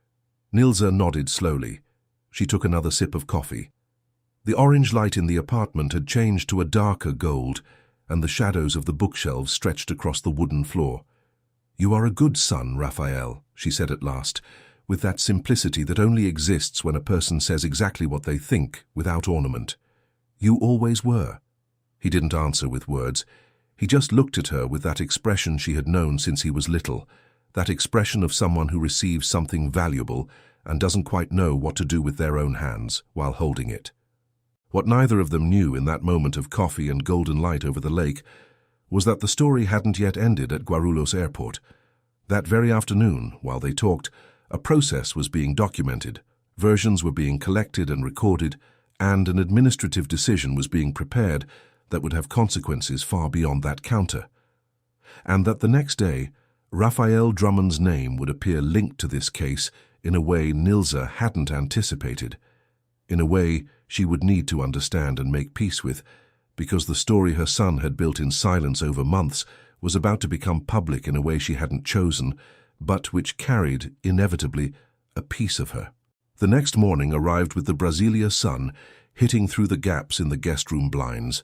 Nilsa nodded slowly. She took another sip of coffee. The orange light in the apartment had changed to a darker gold, and the shadows of the bookshelves stretched across the wooden floor. "You are a good son, Raphael," she said at last, with that simplicity that only exists when a person says exactly what they think, without ornament. "You always were." He didn't answer with words. He just looked at her with that expression she had known since he was little, that expression of someone who receives something valuable and doesn't quite know what to do with their own hands while holding it. What neither of them knew in that moment of coffee and golden light over the lake was that the story hadn't yet ended at Guarulhos Airport. That very afternoon, while they talked, a process was being documented, versions were being collected and recorded, and an administrative decision was being prepared that would have consequences far beyond that counter. And that the next day, Raphael Drummond's name would appear linked to this case in a way Nilsa hadn't anticipated, in a way she would need to understand and make peace with, because the story her son had built in silence over months was about to become public in a way she hadn't chosen, but which carried, inevitably, a piece of her. The next morning arrived with the Brasilia sun hitting through the gaps in the guest room blinds.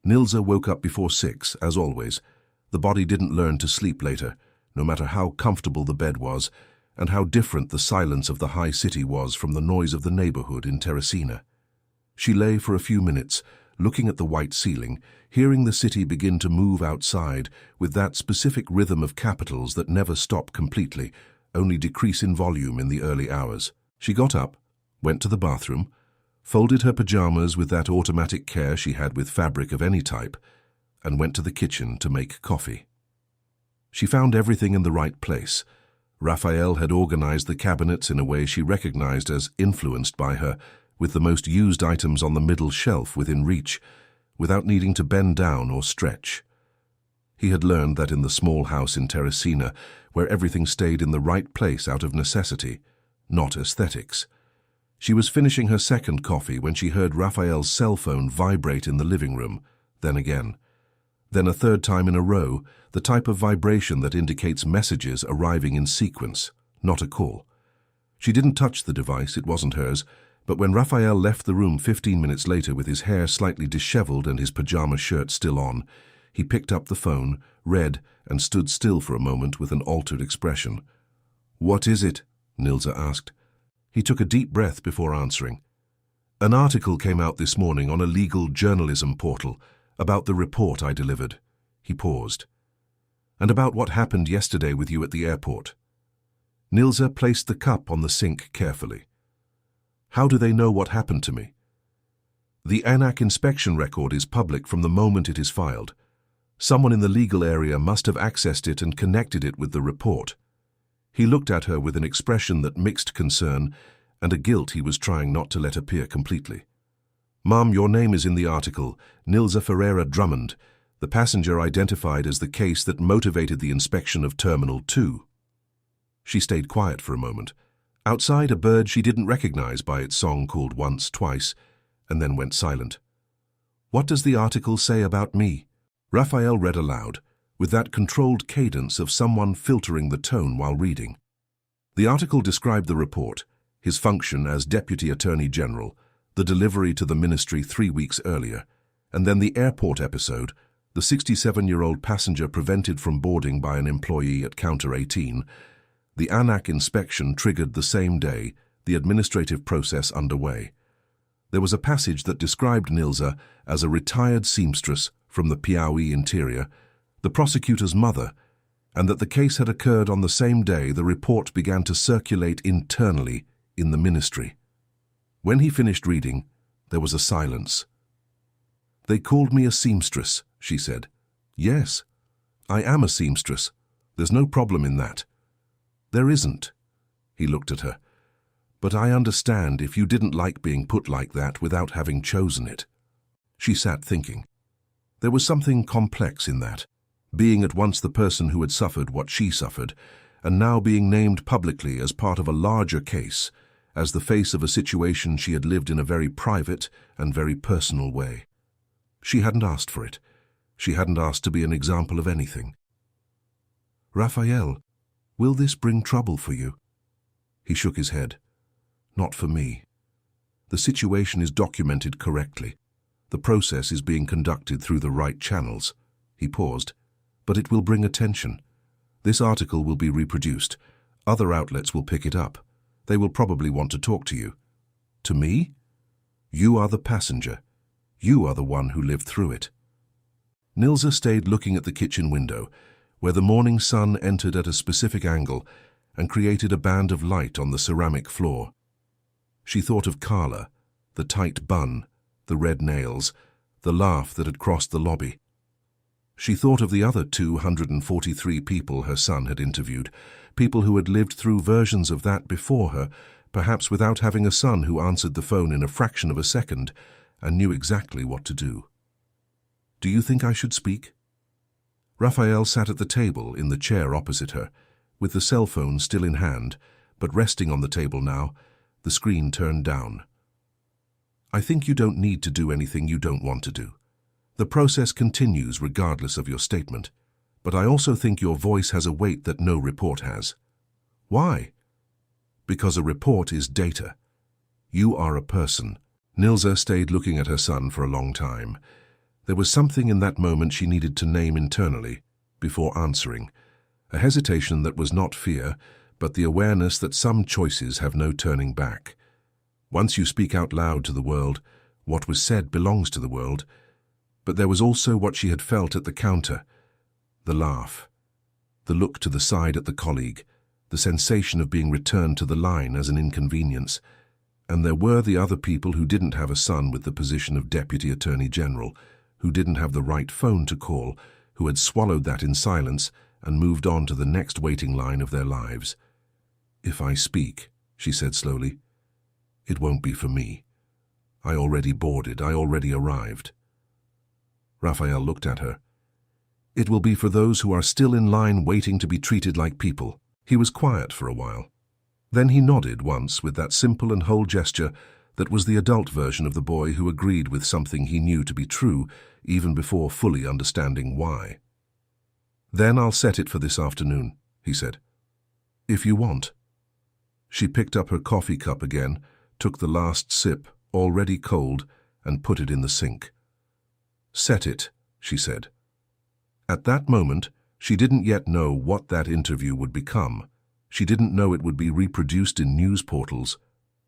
Nilsa woke up before 6, as always. The body didn't learn to sleep later, no matter how comfortable the bed was, and how different the silence of the high city was from the noise of the neighborhood in Teresina. She lay for a few minutes, looking at the white ceiling, hearing the city begin to move outside with that specific rhythm of capitals that never stop completely, only decrease in volume in the early hours. She got up, went to the bathroom, folded her pajamas with that automatic care she had with fabric of any type, and went to the kitchen to make coffee. She found everything in the right place. Raphael had organized the cabinets in a way she recognized as influenced by her, with the most used items on the middle shelf within reach, without needing to bend down or stretch. He had learned that in the small house in Teresina, where everything stayed in the right place out of necessity, not aesthetics. She was finishing her second coffee when she heard Raphael's cell phone vibrate in the living room, then again. Then a third time in a row, the type of vibration that indicates messages arriving in sequence, not a call. She didn't touch the device, it wasn't hers, but when Raphael left the room 15 minutes later with his hair slightly disheveled and his pajama shirt still on, he picked up the phone, read, and stood still for a moment with an altered expression. "What is it?" Nilsa asked. He took a deep breath before answering. "An article came out this morning on a legal journalism portal about the report I delivered." He paused. "And about what happened yesterday with you at the airport." Nilsa placed the cup on the sink carefully. "How do they know what happened to me?" "The ANAC inspection record is public from the moment it is filed. Someone in the legal area must have accessed it and connected it with the report." He looked at her with an expression that mixed concern and a guilt he was trying not to let appear completely. "Mom, your name is in the article, Nilsa Ferreira Drummond, the passenger identified as the case that motivated the inspection of Terminal 2. She stayed quiet for a moment. Outside, a bird she didn't recognize by its song called once, twice, and then went silent. "What does the article say about me?" Raphael read aloud, with that controlled cadence of someone filtering the tone while reading. The article described the report, his function as Deputy Attorney General, the delivery to the ministry 3 weeks earlier, and then the airport episode, the 67-year-old passenger prevented from boarding by an employee at Counter 18. The ANAC inspection triggered the same day, the administrative process underway. There was a passage that described Nilsa as a retired seamstress from the Piauí interior, the prosecutor's mother, and that the case had occurred on the same day the report began to circulate internally in the ministry. When he finished reading, there was a silence. "They called me a seamstress," she said. "Yes, I am a seamstress. There's no problem in that." "There isn't." He looked at her. "But I understand if you didn't like being put like that without having chosen it." She sat thinking. There was something complex in that, being at once the person who had suffered what she suffered, and now being named publicly as part of a larger case, as the face of a situation she had lived in a very private and very personal way. She hadn't asked for it. She hadn't asked to be an example of anything. "Raphael, will this bring trouble for you?" He shook his head. "Not for me. The situation is documented correctly. The process is being conducted through the right channels." He paused. "But it will bring attention. This article will be reproduced. Other outlets will pick it up. They will probably want to talk to you." "To me? You are the passenger. You are the one who lived through it." Nilsa stayed looking at the kitchen window, where the morning sun entered at a specific angle and created a band of light on the ceramic floor. She thought of Carla, the tight bun, the red nails, the laugh that had crossed the lobby. She thought of the other 243 people her son had interviewed, people who had lived through versions of that before her, perhaps without having a son who answered the phone in a fraction of a second and knew exactly what to do. "Do you think I should speak?" Raphael sat at the table in the chair opposite her, with the cell phone still in hand, but resting on the table now, the screen turned down. "I think you don't need to do anything you don't want to do. The process continues regardless of your statement, but I also think your voice has a weight that no report has." "Why?" "Because a report is data. You are a person." Nilsa stayed looking at her son for a long time. There was something in that moment she needed to name internally before answering, a hesitation that was not fear, but the awareness that some choices have no turning back. Once you speak out loud to the world, what was said belongs to the world. But there was also what she had felt at the counter, the laugh, the look to the side at the colleague, the sensation of being returned to the line as an inconvenience. And there were the other people who didn't have a son with the position of Deputy Attorney General, who didn't have the right phone to call, who had swallowed that in silence and moved on to the next waiting line of their lives. "If I speak," she said slowly, "it won't be for me. I already boarded, I already arrived." Raphael looked at her. "It will be for those who are still in line waiting to be treated like people." He was quiet for a while. Then he nodded once with that simple and whole gesture that was the adult version of the boy who agreed with something he knew to be true even before fully understanding why. "Then I'll set it for this afternoon," he said. "If you want." She picked up her coffee cup again, took the last sip, already cold, and put it in the sink. "Set it," she said. At that moment, she didn't yet know what that interview would become. She didn't know it would be reproduced in news portals.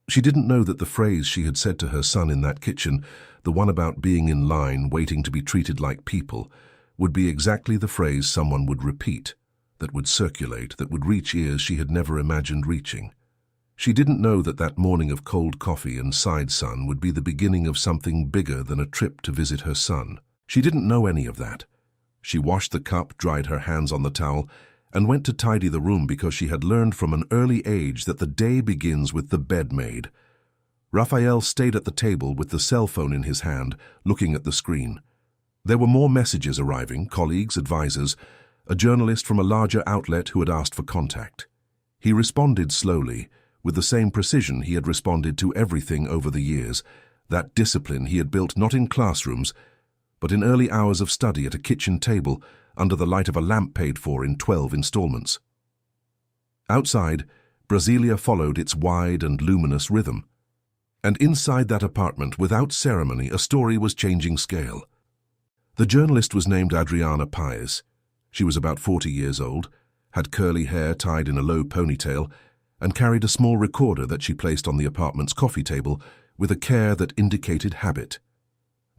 She didn't know that the phrase she had said to her son in that kitchen, the one about being in line, waiting to be treated like people, would be exactly the phrase someone would repeat, that would circulate, that would reach ears she had never imagined reaching. She didn't know that that morning of cold coffee and side sun would be the beginning of something bigger than a trip to visit her son. She didn't know any of that. She washed the cup, dried her hands on the towel, and went to tidy the room because she had learned from an early age that the day begins with the bed made. Raphael stayed at the table with the cell phone in his hand, looking at the screen. There were more messages arriving, colleagues, advisors, a journalist from a larger outlet who had asked for contact. He responded slowly, with the same precision he had responded to everything over the years, that discipline he had built not in classrooms, but in early hours of study at a kitchen table under the light of a lamp paid for in 12 installments. Outside, Brasilia followed its wide and luminous rhythm. And inside that apartment, without ceremony, a story was changing scale. The journalist was named Adriana Paes. She was about 40 years old, had curly hair tied in a low ponytail, and carried a small recorder that she placed on the apartment's coffee table with a care that indicated habit.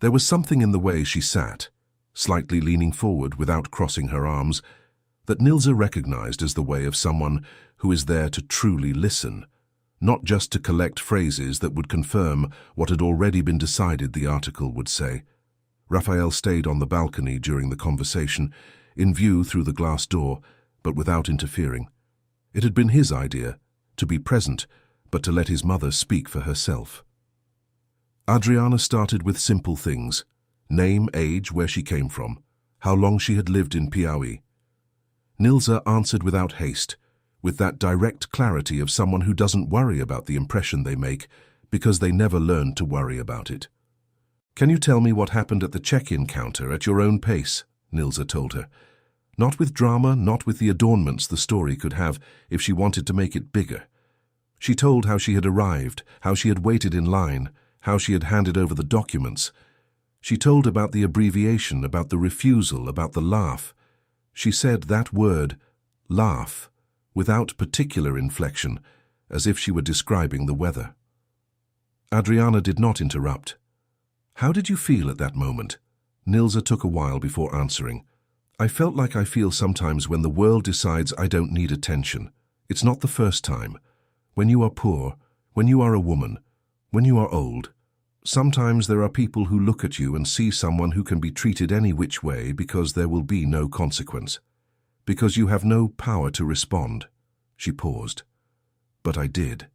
There was something in the way she sat, slightly leaning forward without crossing her arms, that Nilsa recognized as the way of someone who is there to truly listen, not just to collect phrases that would confirm what had already been decided the article would say. Raphael stayed on the balcony during the conversation, in view through the glass door, but without interfering. It had been his idea, to be present, but to let his mother speak for herself. Adriana started with simple things: name, age, where she came from, how long she had lived in Piauí. Nilsa answered without haste, with that direct clarity of someone who doesn't worry about the impression they make because they never learned to worry about it. Can you tell me what happened at the check-in counter at your own pace? Nilsa told her. Not with drama, not with the adornments the story could have if she wanted to make it bigger. She told how she had arrived, how she had waited in line, how she had handed over the documents. She told about the abbreviation, about the refusal, about the laugh. She said that word, laugh, without particular inflection, as if she were describing the weather. Adriana did not interrupt. How did you feel at that moment? Nilsa took a while before answering. I felt like I feel sometimes when the world decides I don't need attention. It's not the first time. When you are poor, when you are a woman, when you are old, sometimes there are people who look at you and see someone who can be treated any which way because there will be no consequence. Because you have no power to respond. She paused. But I did.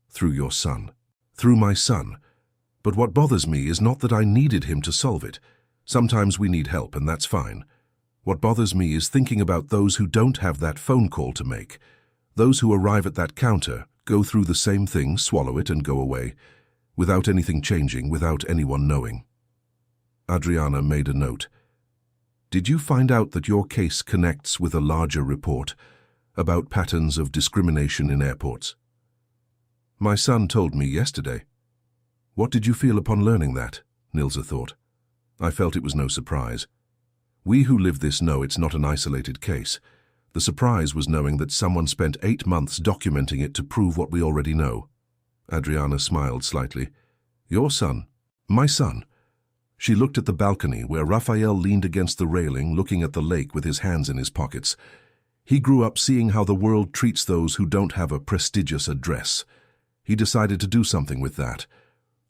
Through your son. Through my son. But what bothers me is not that I needed him to solve it. Sometimes we need help, and that's fine. What bothers me is thinking about those who don't have that phone call to make. Those who arrive at that counter, go through the same thing, swallow it and go away, without anything changing, without anyone knowing. Adriana made a note. Did you find out that your case connects with a larger report about patterns of discrimination in airports? My son told me yesterday. What did you feel upon learning that? Nilsa thought. I felt it was no surprise. We who live this know it's not an isolated case. The surprise was knowing that someone spent 8 months documenting it to prove what we already know. Adriana smiled slightly. Your son? My son. She looked at the balcony where Raphael leaned against the railing looking at the lake with his hands in his pockets. He grew up seeing how the world treats those who don't have a prestigious address. He decided to do something with that.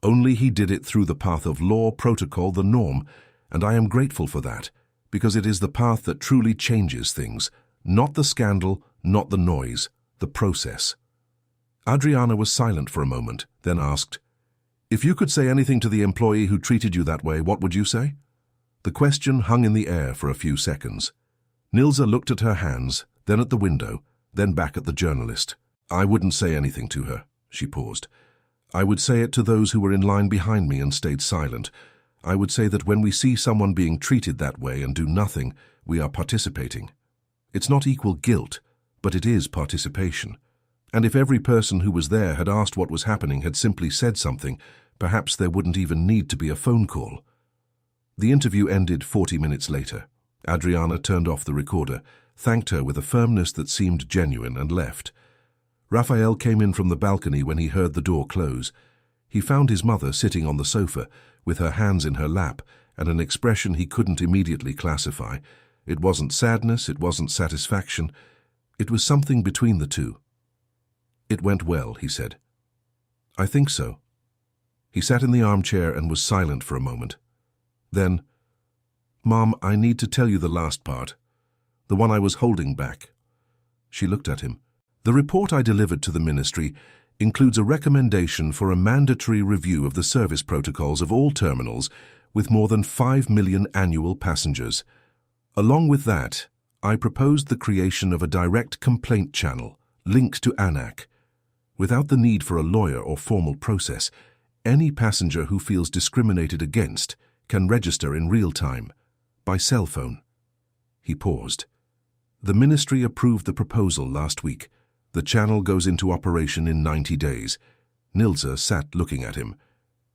Only he did it through the path of law, protocol, the norm, and I am grateful for that, because it is the path that truly changes things, not the scandal, not the noise, the process. Adriana was silent for a moment, then asked, If you could say anything to the employee who treated you that way, what would you say? The question hung in the air for a few seconds. Nilsa looked at her hands, then at the window, then back at the journalist. I wouldn't say anything to her, she paused. I would say it to those who were in line behind me and stayed silent. I would say that when we see someone being treated that way and do nothing, we are participating. It's not equal guilt, but it is participation. And if every person who was there had asked what was happening, had simply said something, perhaps there wouldn't even need to be a phone call. The interview ended 40 minutes later. Adriana turned off the recorder, thanked her with a firmness that seemed genuine, and left. Raphael came in from the balcony when he heard the door close. He found his mother sitting on the sofa, with her hands in her lap, and an expression he couldn't immediately classify. It wasn't sadness, it wasn't satisfaction. It was something between the two. It went well, he said. I think so. He sat in the armchair and was silent for a moment. Then, Mom, I need to tell you the last part, the one I was holding back. She looked at him. The report I delivered to the ministry includes a recommendation for a mandatory review of the service protocols of all terminals with more than 5 million annual passengers. Along with that, I proposed the creation of a direct complaint channel linked to ANAC. Without the need for a lawyer or formal process, any passenger who feels discriminated against can register in real time, by cell phone. He paused. The ministry approved the proposal last week. The channel goes into operation in 90 days. Nilsa sat looking at him.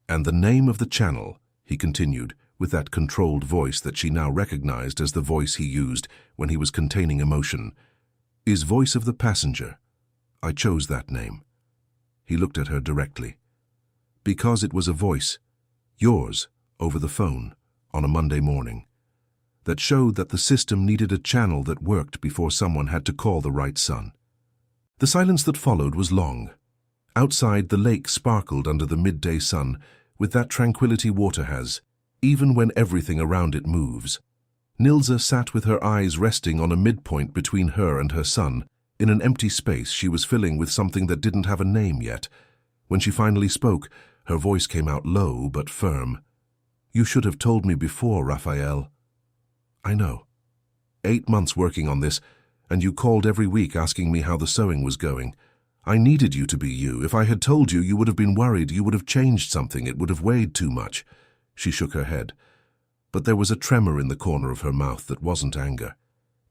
And the name of the channel, he continued, with that controlled voice that she now recognized as the voice he used when he was containing emotion, is Voice of the Passenger. I chose that name. He looked at her directly. Because it was a voice, yours, over the phone, on a Monday morning, that showed that the system needed a channel that worked before someone had to call the right son. The silence that followed was long. Outside, the lake sparkled under the midday sun with that tranquility water has, even when everything around it moves. Nilsa sat with her eyes resting on a midpoint between her and her son, in an empty space she was filling with something that didn't have a name yet. When she finally spoke, her voice came out low but firm. You should have told me before, Raphael. I know. 8 months working on this, and you called every week asking me how the sewing was going. I needed you to be you. If I had told you, you would have been worried. You would have changed something. It would have weighed too much. She shook her head, but there was a tremor in the corner of her mouth that wasn't anger.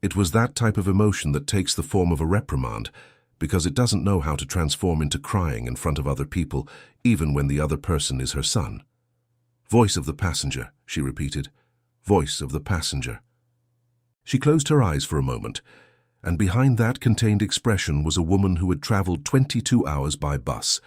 It was that type of emotion that takes the form of a reprimand, because it doesn't know how to transform into crying in front of other people, even when the other person is her son. "Voice of the passenger," she repeated. "Voice of the passenger." She closed her eyes for a moment, and behind that contained expression was a woman who had traveled 22 hours by bus,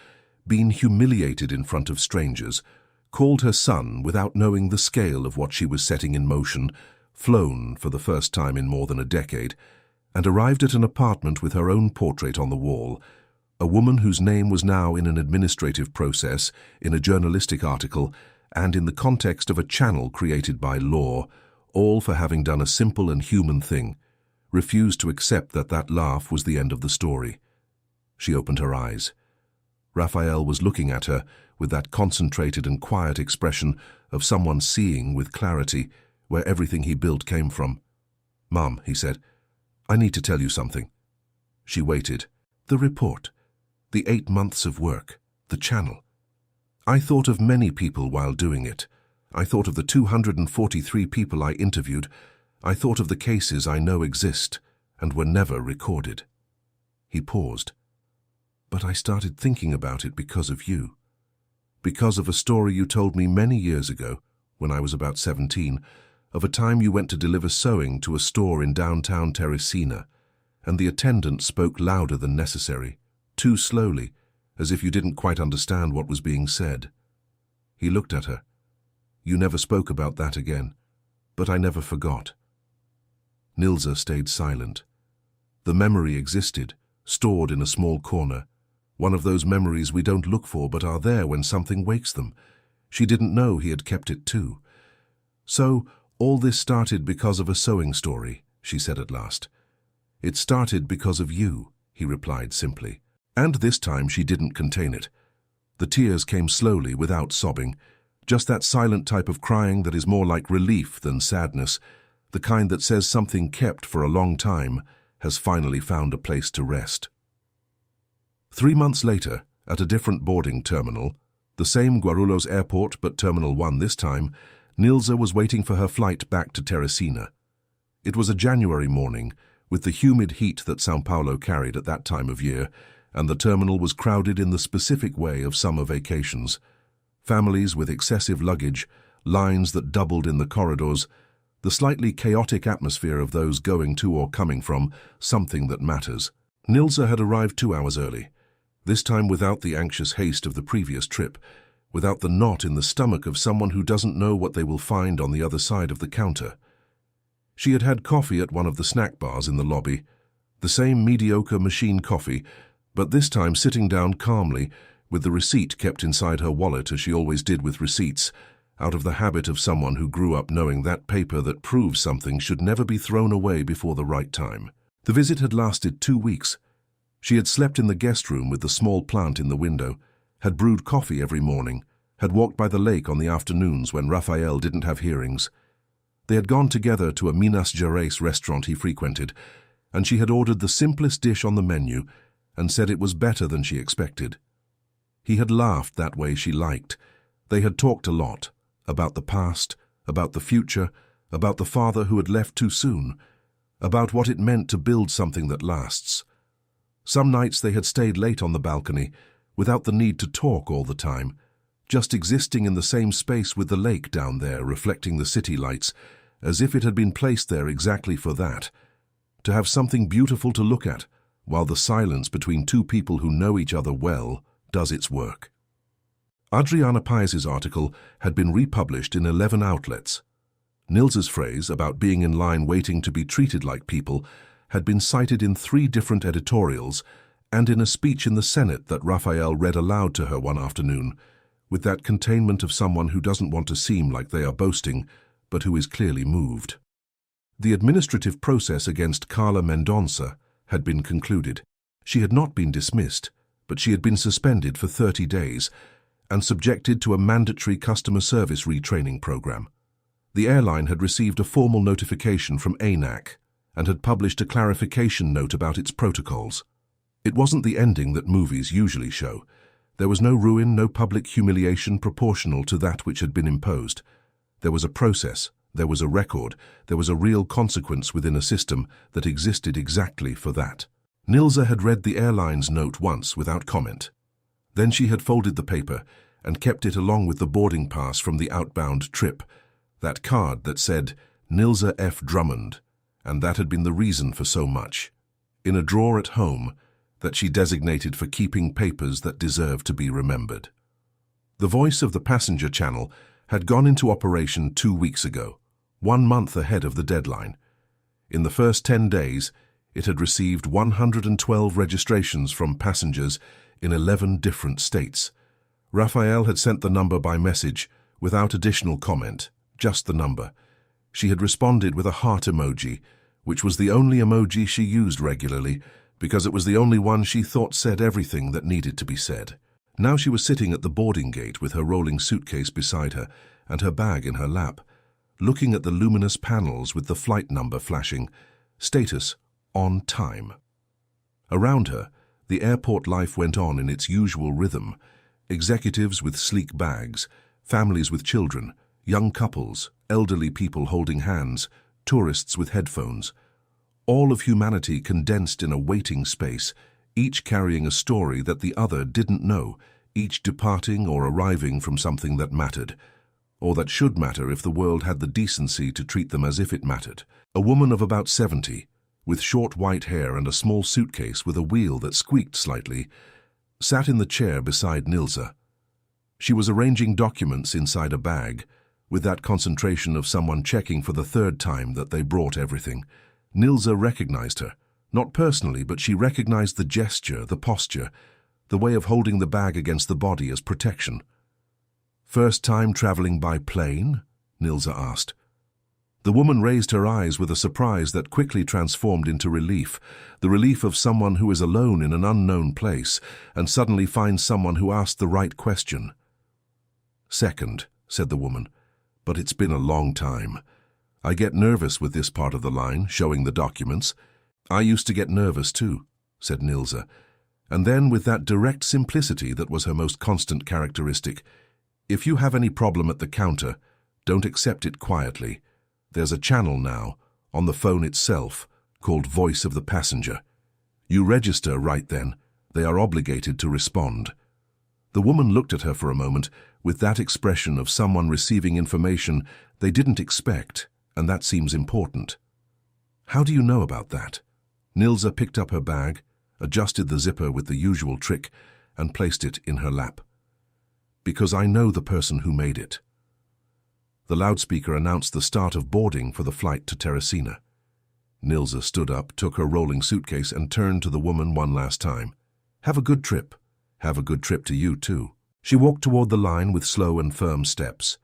been humiliated in front of strangers, called her son without knowing the scale of what she was setting in motion, flown for the first time in more than a decade, and arrived at an apartment with her own portrait on the wall, a woman whose name was now in an administrative process, in a journalistic article, and in the context of a channel created by law, all for having done a simple and human thing, refused to accept that that laugh was the end of the story. She opened her eyes. Raphael was looking at her with that concentrated and quiet expression of someone seeing with clarity where everything he built came from. "Mom," he said, "I need to tell you something." She waited. The report. The 8 months of work. The channel. I thought of many people while doing it. I thought of the 243 people I interviewed. I thought of the cases I know exist and were never recorded. He paused. "But I started thinking about it because of you. Because of a story you told me many years ago, when I was about 17, of a time you went to deliver sewing to a store in downtown Teresina, and the attendant spoke louder than necessary, too slowly, as if you didn't quite understand what was being said." He looked at her. "You never spoke about that again, but I never forgot." Nilsa stayed silent. The memory existed, stored in a small corner, one of those memories we don't look for but are there when something wakes them. She didn't know he had kept it too. "So, all this started because of a sewing story," she said at last. "It started because of you," he replied simply. And this time she didn't contain it. The tears came slowly without sobbing, just that silent type of crying that is more like relief than sadness, the kind that says something kept for a long time has finally found a place to rest. 3 months later, at a different boarding terminal, the same Guarulhos airport but Terminal 1 this time, Nilsa was waiting for her flight back to Teresina. It was a January morning, with the humid heat that São Paulo carried at that time of year, and the terminal was crowded in the specific way of summer vacations. Families with excessive luggage, lines that doubled in the corridors, the slightly chaotic atmosphere of those going to or coming from something that matters. Nilsa had arrived 2 hours early, this time without the anxious haste of the previous trip, without the knot in the stomach of someone who doesn't know what they will find on the other side of the counter. She had had coffee at one of the snack bars in the lobby, the same mediocre machine coffee, but this time sitting down calmly, with the receipt kept inside her wallet as she always did with receipts, out of the habit of someone who grew up knowing that paper that proves something should never be thrown away before the right time. The visit had lasted 2 weeks. She had slept in the guest room with the small plant in the window, had brewed coffee every morning, had walked by the lake on the afternoons when Raphael didn't have hearings. They had gone together to a Minas Gerais restaurant he frequented, and she had ordered the simplest dish on the menu and said it was better than she expected. He had laughed that way she liked. They had talked a lot, about the past, about the future, about the father who had left too soon, about what it meant to build something that lasts. Some nights they had stayed late on the balcony, without the need to talk all the time, just existing in the same space with the lake down there reflecting the city lights, as if it had been placed there exactly for that, to have something beautiful to look at, while the silence between two people who know each other well does its work. Adriana Paez's article had been republished in 11 outlets. Nilsa's phrase about being in line waiting to be treated like people had been cited in 3 different editorials and in a speech in the Senate that Raphael read aloud to her one afternoon, with that containment of someone who doesn't want to seem like they are boasting, but who is clearly moved. The administrative process against Carla Mendonça had been concluded. She had not been dismissed, but she had been suspended for 30 days and subjected to a mandatory customer service retraining program. The airline had received a formal notification from ANAC and had published a clarification note about its protocols. It wasn't the ending that movies usually show. There was no ruin, no public humiliation proportional to that which had been imposed. There was a process, there was a record, there was a real consequence within a system that existed exactly for that. Nilza had read the airline's note once without comment. Then she had folded the paper and kept it along with the boarding pass from the outbound trip, that card that said Nilza F. Drummond, and that had been the reason for so much, in a drawer at home that she designated for keeping papers that deserved to be remembered. The Voice of the Passenger channel had gone into operation 2 weeks ago, 1 month ahead of the deadline. In the first 10 days, it had received 112 registrations from passengers in 11 different states. Raphael had sent the number by message without additional comment, just the number. She had responded with a heart emoji, which was the only emoji she used regularly because it was the only one she thought said everything that needed to be said. Now she was sitting at the boarding gate with her rolling suitcase beside her and her bag in her lap, looking at the luminous panels with the flight number flashing, status, on time. Around her, the airport life went on in its usual rhythm. Executives with sleek bags, families with children, young couples, elderly people holding hands, tourists with headphones. All of humanity condensed in a waiting space, each carrying a story that the other didn't know, each departing or arriving from something that mattered, or that should matter if the world had the decency to treat them as if it mattered. A woman of about 70, with short white hair and a small suitcase with a wheel that squeaked slightly, sat in the chair beside Nilza. She was arranging documents inside a bag, with that concentration of someone checking for the 3rd time that they brought everything. Nilza recognized her, not personally, but she recognized the gesture, the posture, the way of holding the bag against the body as protection. "First time traveling by plane?" Nilza asked. The woman raised her eyes with a surprise that quickly transformed into relief, the relief of someone who is alone in an unknown place and suddenly finds someone who asked the right question. "Second," said the woman, "but it's been a long time. I get nervous with this part of the line, showing the documents." "I used to get nervous too," said Nilza. And then, with that direct simplicity that was her most constant characteristic, "If you have any problem at the counter, don't accept it quietly. There's a channel now, on the phone itself, called Voice of the Passenger. You register right then. They are obligated to respond." The woman looked at her for a moment with that expression of someone receiving information they didn't expect, and that seems important. "How do you know about that?" Nilza picked up her bag, adjusted the zipper with the usual trick, and placed it in her lap. "Because I know the person who made it." The loudspeaker announced the start of boarding for the flight to Teresina. Nilza stood up, took her rolling suitcase, and turned to the woman one last time. "Have a good trip. Have a good trip to you, too." She walked toward the line with slow and firm steps,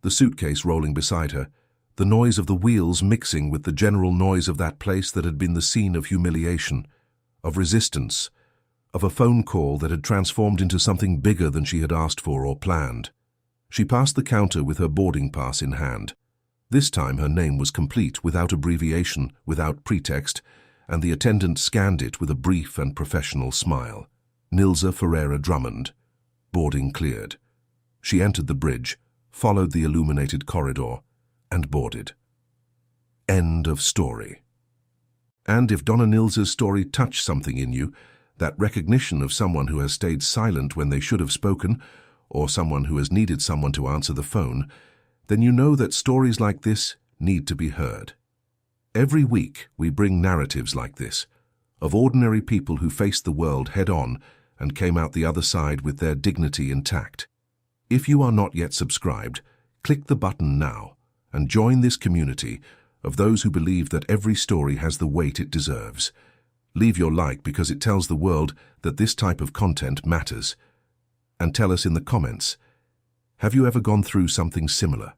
the suitcase rolling beside her, the noise of the wheels mixing with the general noise of that place that had been the scene of humiliation, of resistance, of a phone call that had transformed into something bigger than she had asked for or planned. She passed the counter with her boarding pass in hand. This time her name was complete, without abbreviation, without pretext, and the attendant scanned it with a brief and professional smile. Nilza Ferreira Drummond. Boarding cleared. She entered the bridge, followed the illuminated corridor, and boarded. End of story. And if Donna Nilza's story touched something in you, that recognition of someone who has stayed silent when they should have spoken, or someone who has needed someone to answer the phone, then you know that stories like this need to be heard. Every week we bring narratives like this, of ordinary people who faced the world head-on and came out the other side with their dignity intact. If you are not yet subscribed, click the button now and join this community of those who believe that every story has the weight it deserves. Leave your like because it tells the world that this type of content matters. And tell us in the comments, have you ever gone through something similar?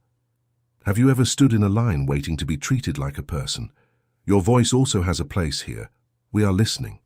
Have you ever stood in a line waiting to be treated like a person? Your voice also has a place here. We are listening.